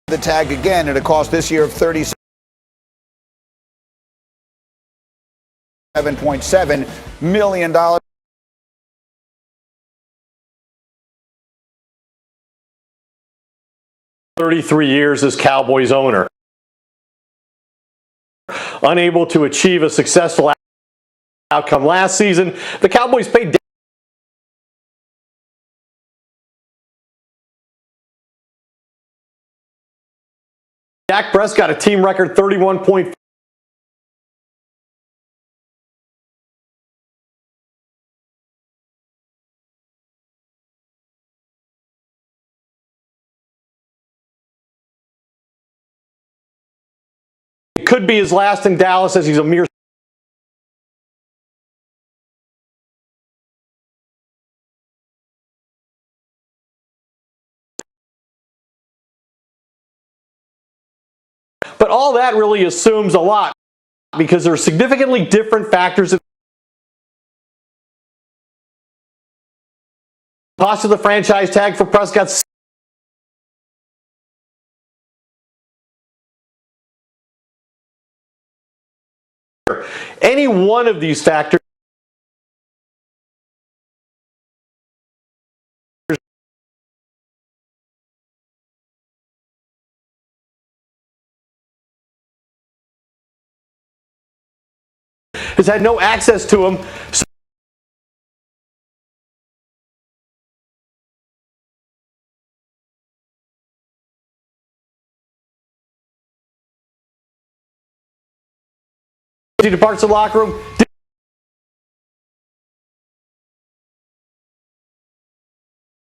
the tag again at a cost this year of $37.7 million. 33 years as Cowboys owner. Unable to achieve a successful outcome last season, the Cowboys paid Dak Prescott a team record 31.4. It could be his last in Dallas, as he's a mere But all that really assumes a lot, because there are significantly different factors. Cost of the franchise tag for Prescott. Any one of these factors has had no access to him. He departs the locker room.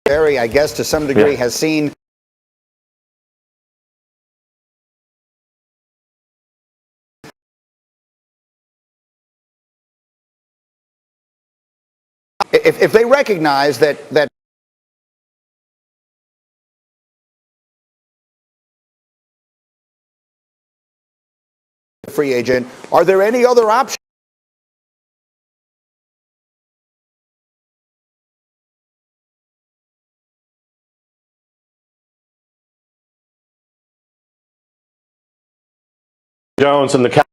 Barry, I guess to some degree, has seen if they recognize that free agent, are there any other options? Jones and the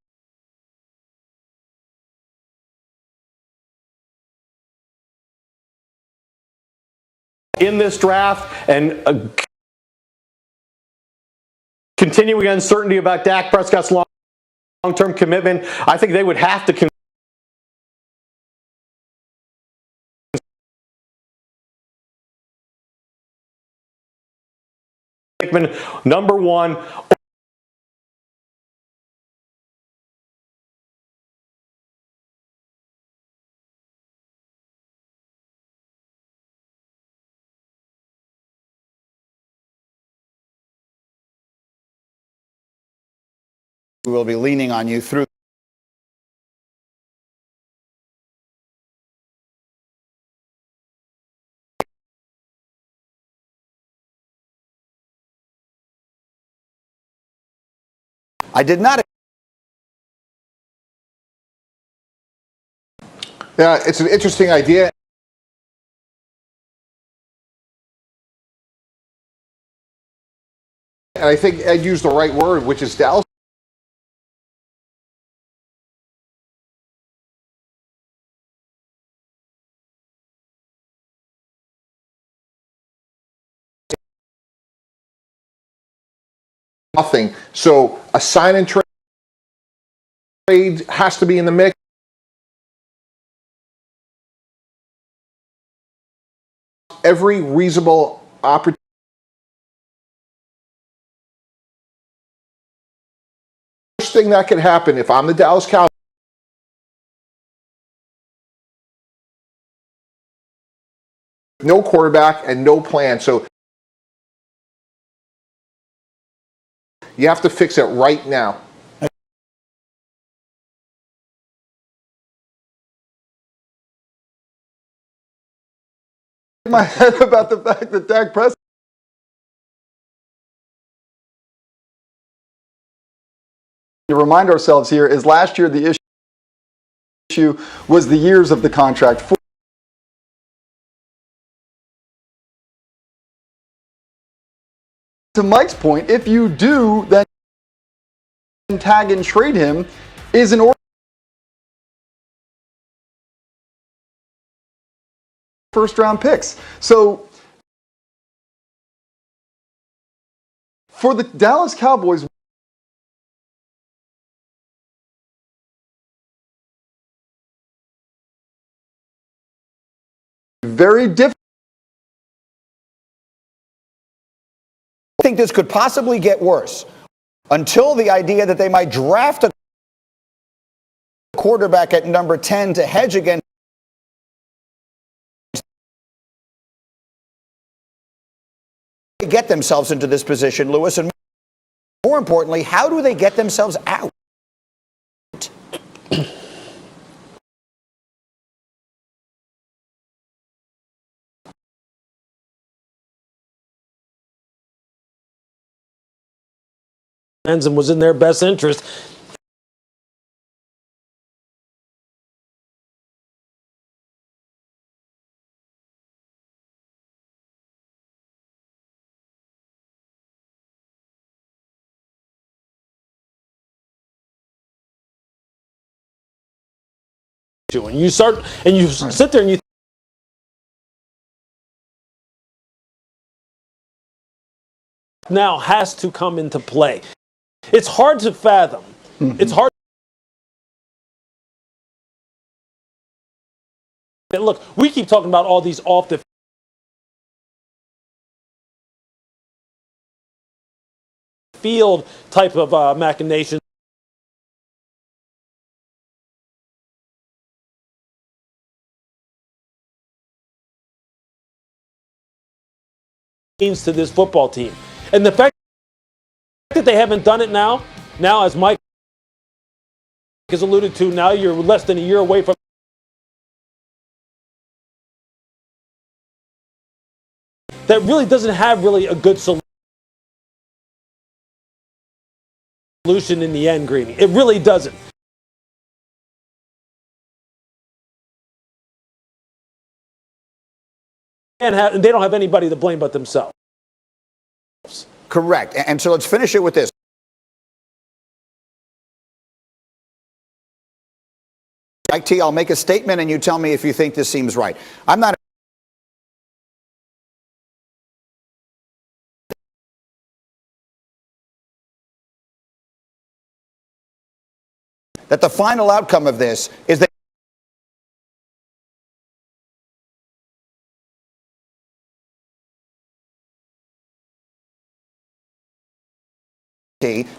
in this draft, and continuing uncertainty about Dak Prescott's long-term commitment, I think they would have to number one. We will be leaning on you through. I did not. Yeah, it's an interesting idea. And I think Ed used the right word, which is Dallas. Nothing. So a sign and trade has to be in the mix. Every reasonable opportunity. Worst thing that could happen if I'm the Dallas Cowboys, no quarterback and no plan. So you have to fix it right now. My head about the fact that Dak Prescott to remind ourselves here is last year the issue was the years of the contract. To Mike's point, if you do then tag and trade him, is an first round picks. So For the Dallas Cowboys, very difficult. I think this could possibly get worse until the idea that they might draft a quarterback at number 10 to hedge against get themselves into this position, Lewis, and more importantly, how do they get themselves out? And was in their best interest. And you start and you sit there and you now has to come into play. It's hard to fathom. It's hard. And look, we keep talking about all these off the field type of machinations. Means to this football team, and the fact that they haven't done it now, as Mike has alluded to, now you're less than a year away from that. Really doesn't have really a good solution in the end, Greeny. It really doesn't. And they don't have anybody to blame but themselves. Correct. And so let's finish it with this. Mike T, I'll make a statement and you tell me if you think this seems right. I'm not that the final outcome of this is that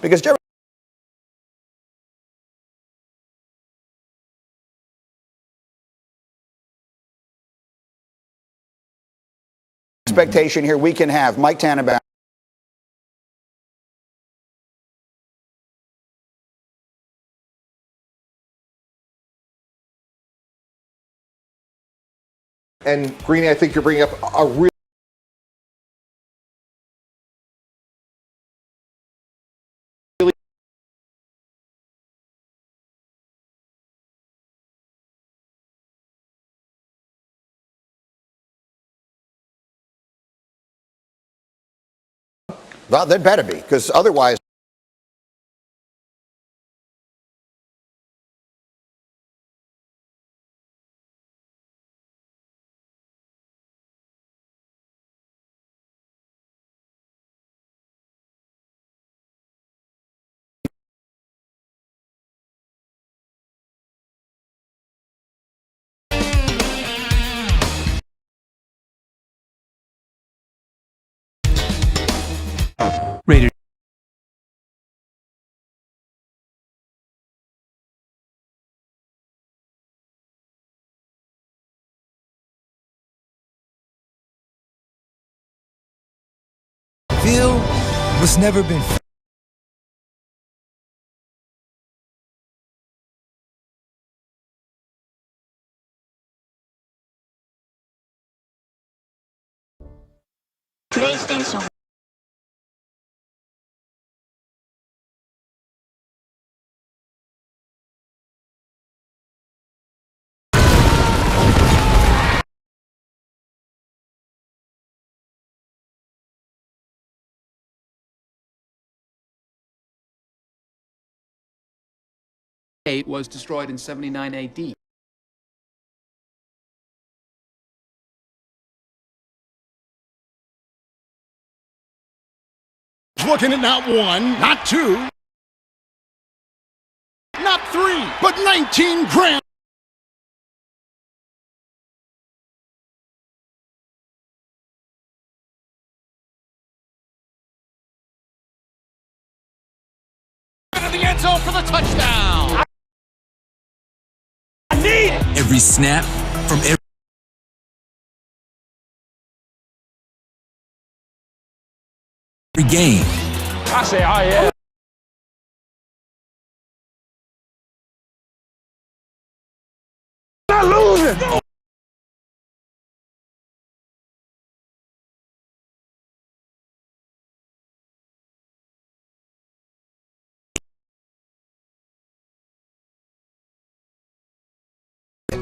because Jerry expectation here we can have Mike Tannenbaum And Greeny, I think you're bringing up a real well, there better be, because otherwise Rated. Feel what's never been. PlayStation. Was destroyed in 79 AD. looking at not one, not two, not three, but 19 grand. Into the end zone for the touchdown. I need it. Every snap from every game. I say, oh yeah. Not losing.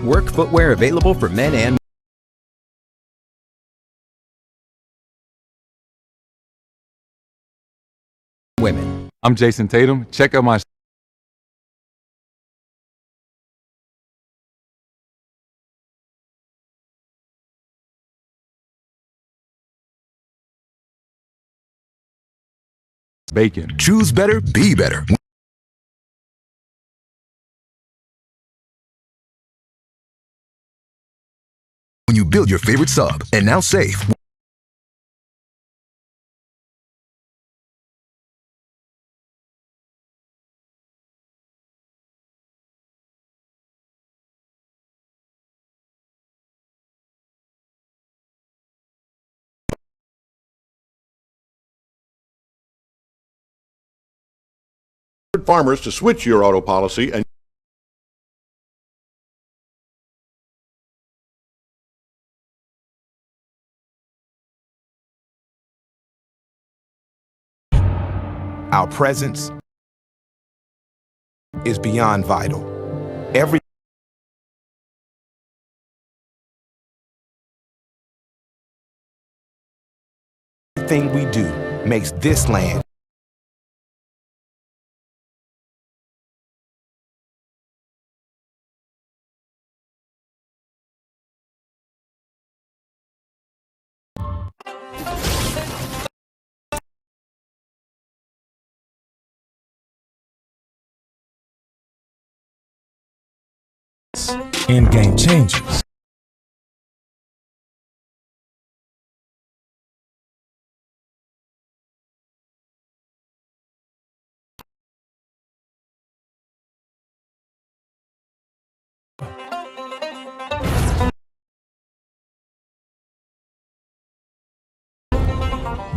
Work footwear available for men and women. I'm Jason Tatum. Check out my bacon. Choose better, be better. When you build your favorite sub, and now safe. Farmers to switch your auto policy and Our presence is beyond vital. Everything we do makes this land and game changers.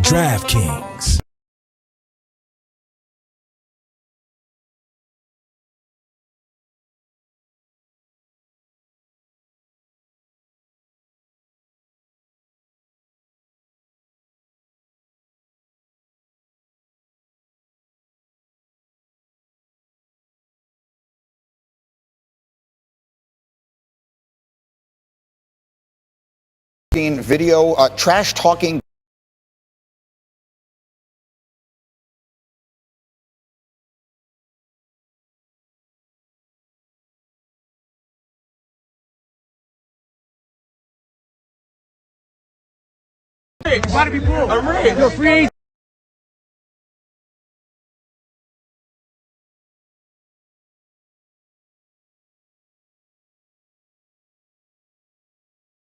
DraftKings. Video trash talking. Why do people? I'm red. You're free agent.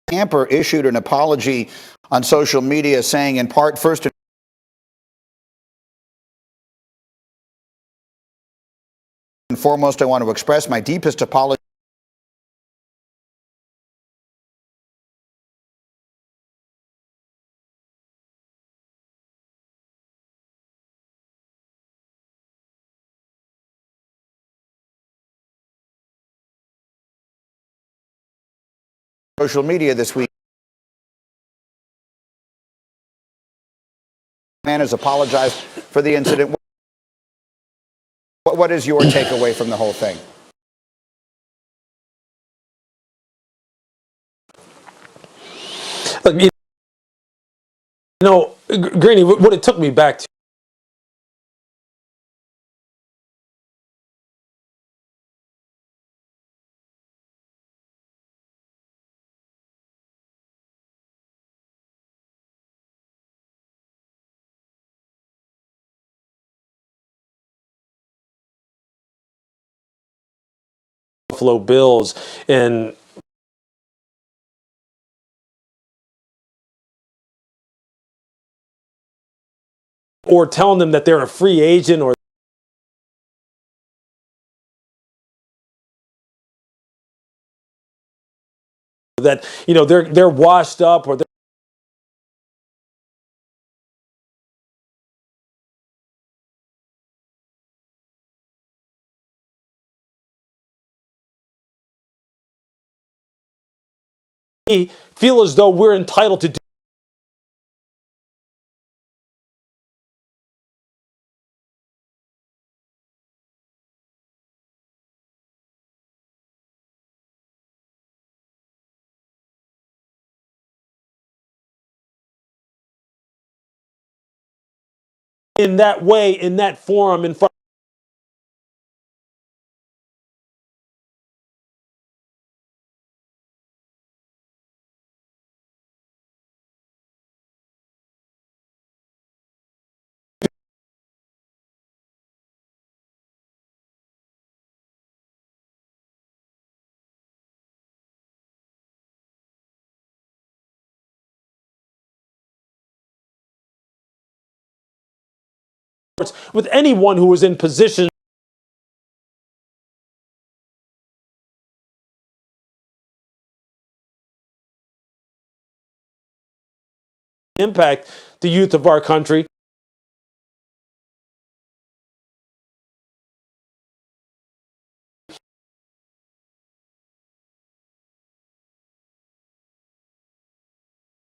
Camper issued an apology on social media saying, in part, first and foremost, I want to express my deepest apology. Social media this week. Man has apologized for the incident. What is your takeaway from the whole thing? Look, you know, Greeny, what it took me back to Buffalo Bills and or telling them that they're a free agent or that they're washed up or they feel as though we're entitled to do in that way, in that forum, in front with anyone who was in position to impact the youth of our country.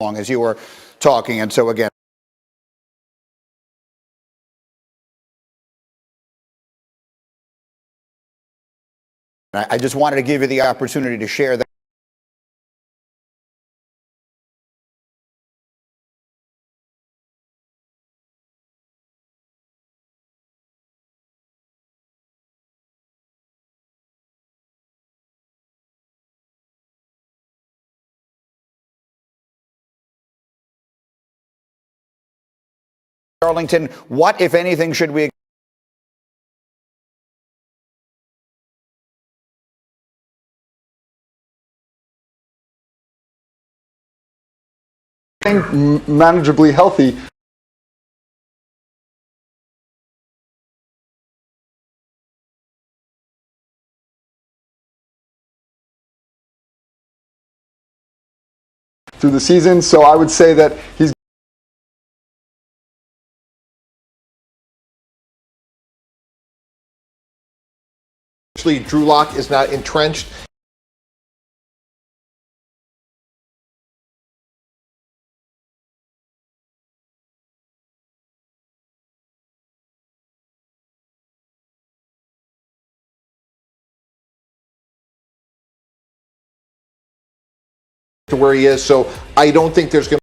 Long as you were talking, and so again, I just wanted to give you the opportunity to share that. Darlington, what, if anything, should we manageably healthy. Through the season, so I would say that he's Actually, Drew Lock is not entrenched. To where he is, so I don't think there's going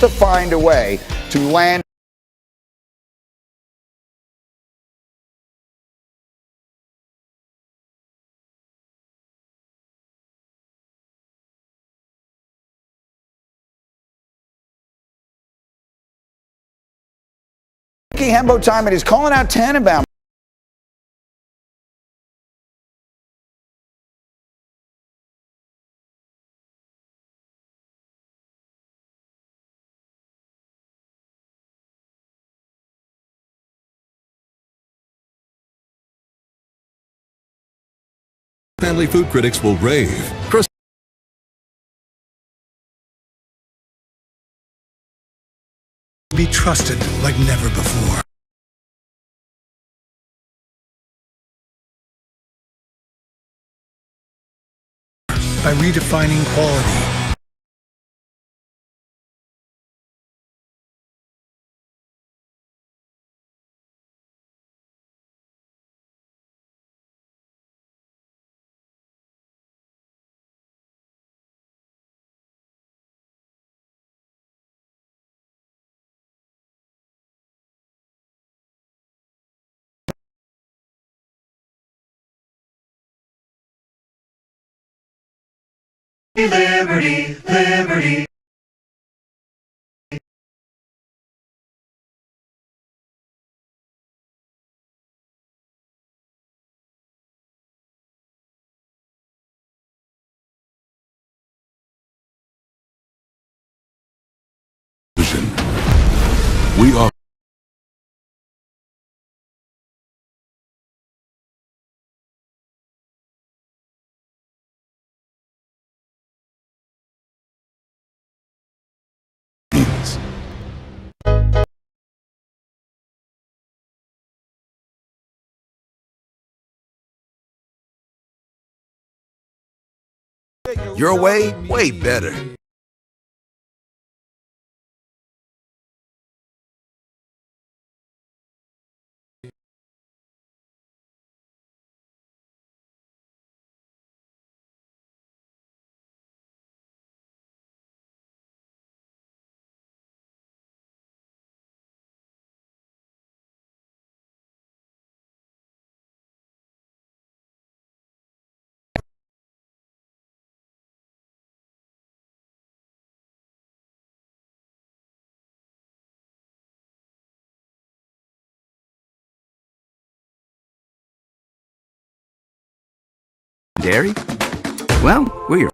to find a way to land Hembo time, and he's calling out Tannenbaum. Family food critics will rave. Be trusted like never before. By redefining quality. Liberty, liberty. We are Your way, way better. Dairy? Well, we're your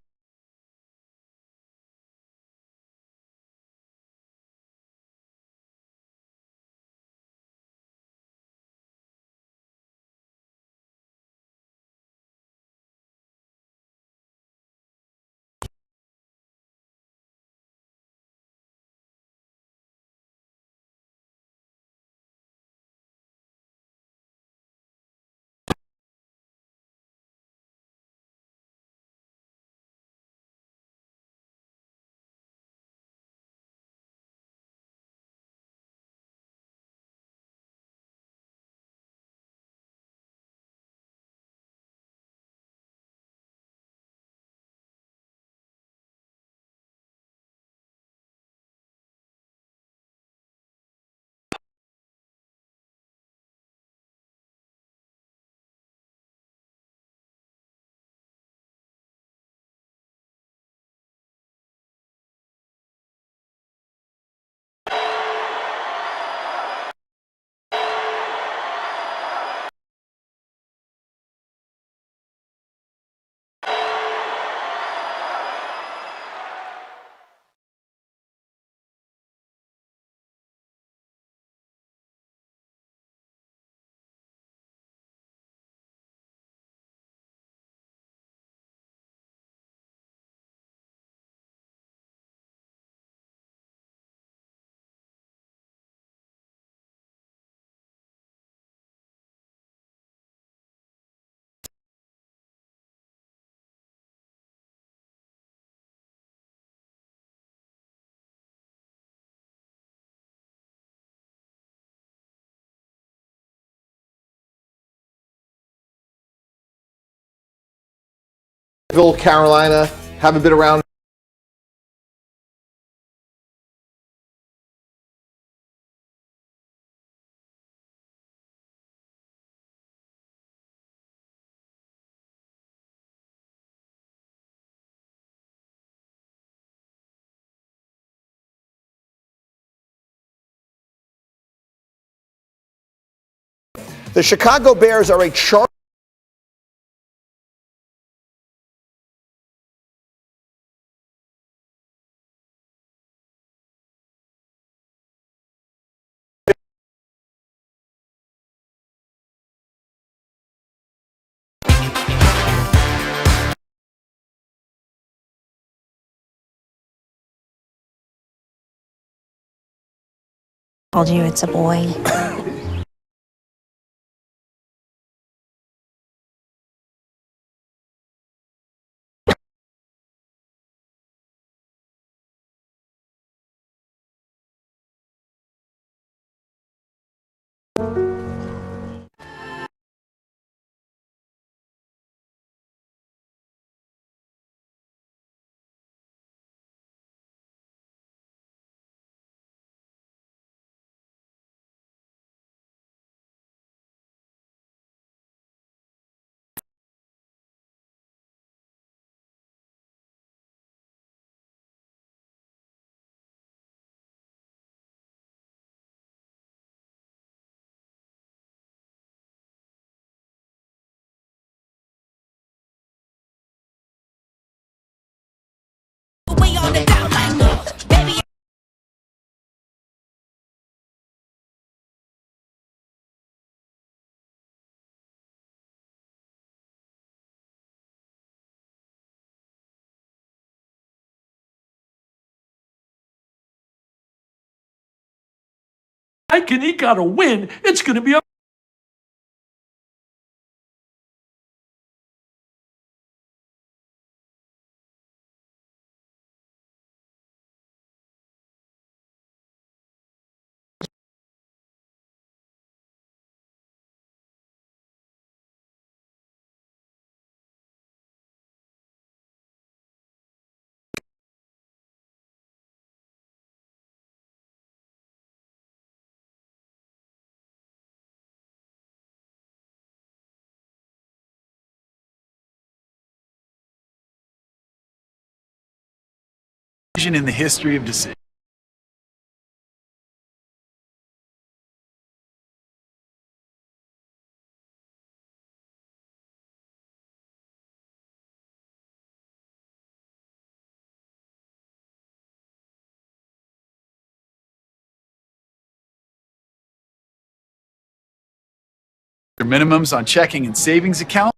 Carolina, haven't been around. The Chicago Bears are a chart. Told you it's a boy. Mike and he got to win. It's going to be a in the history of decision. Minimums on checking and savings accounts.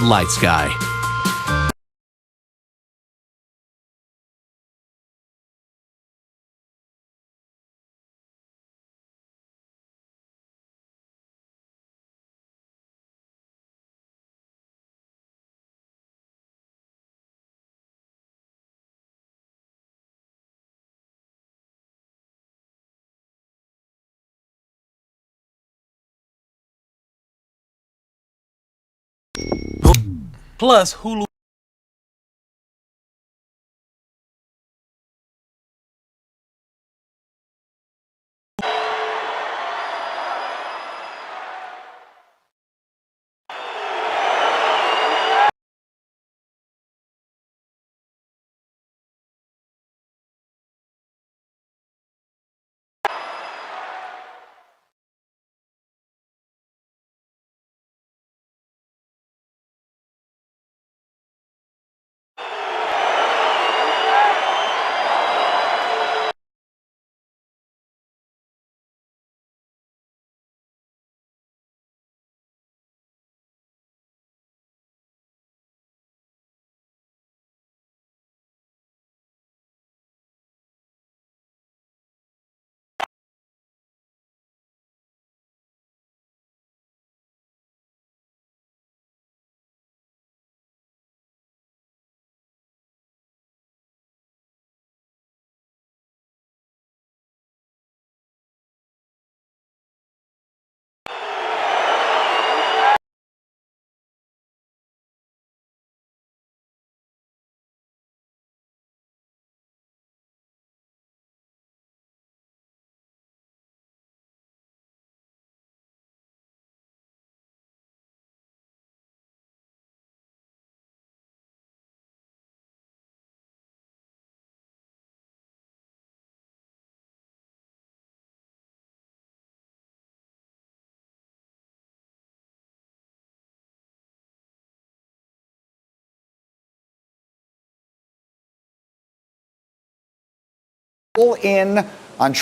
Light sky. Plus Hulu. In on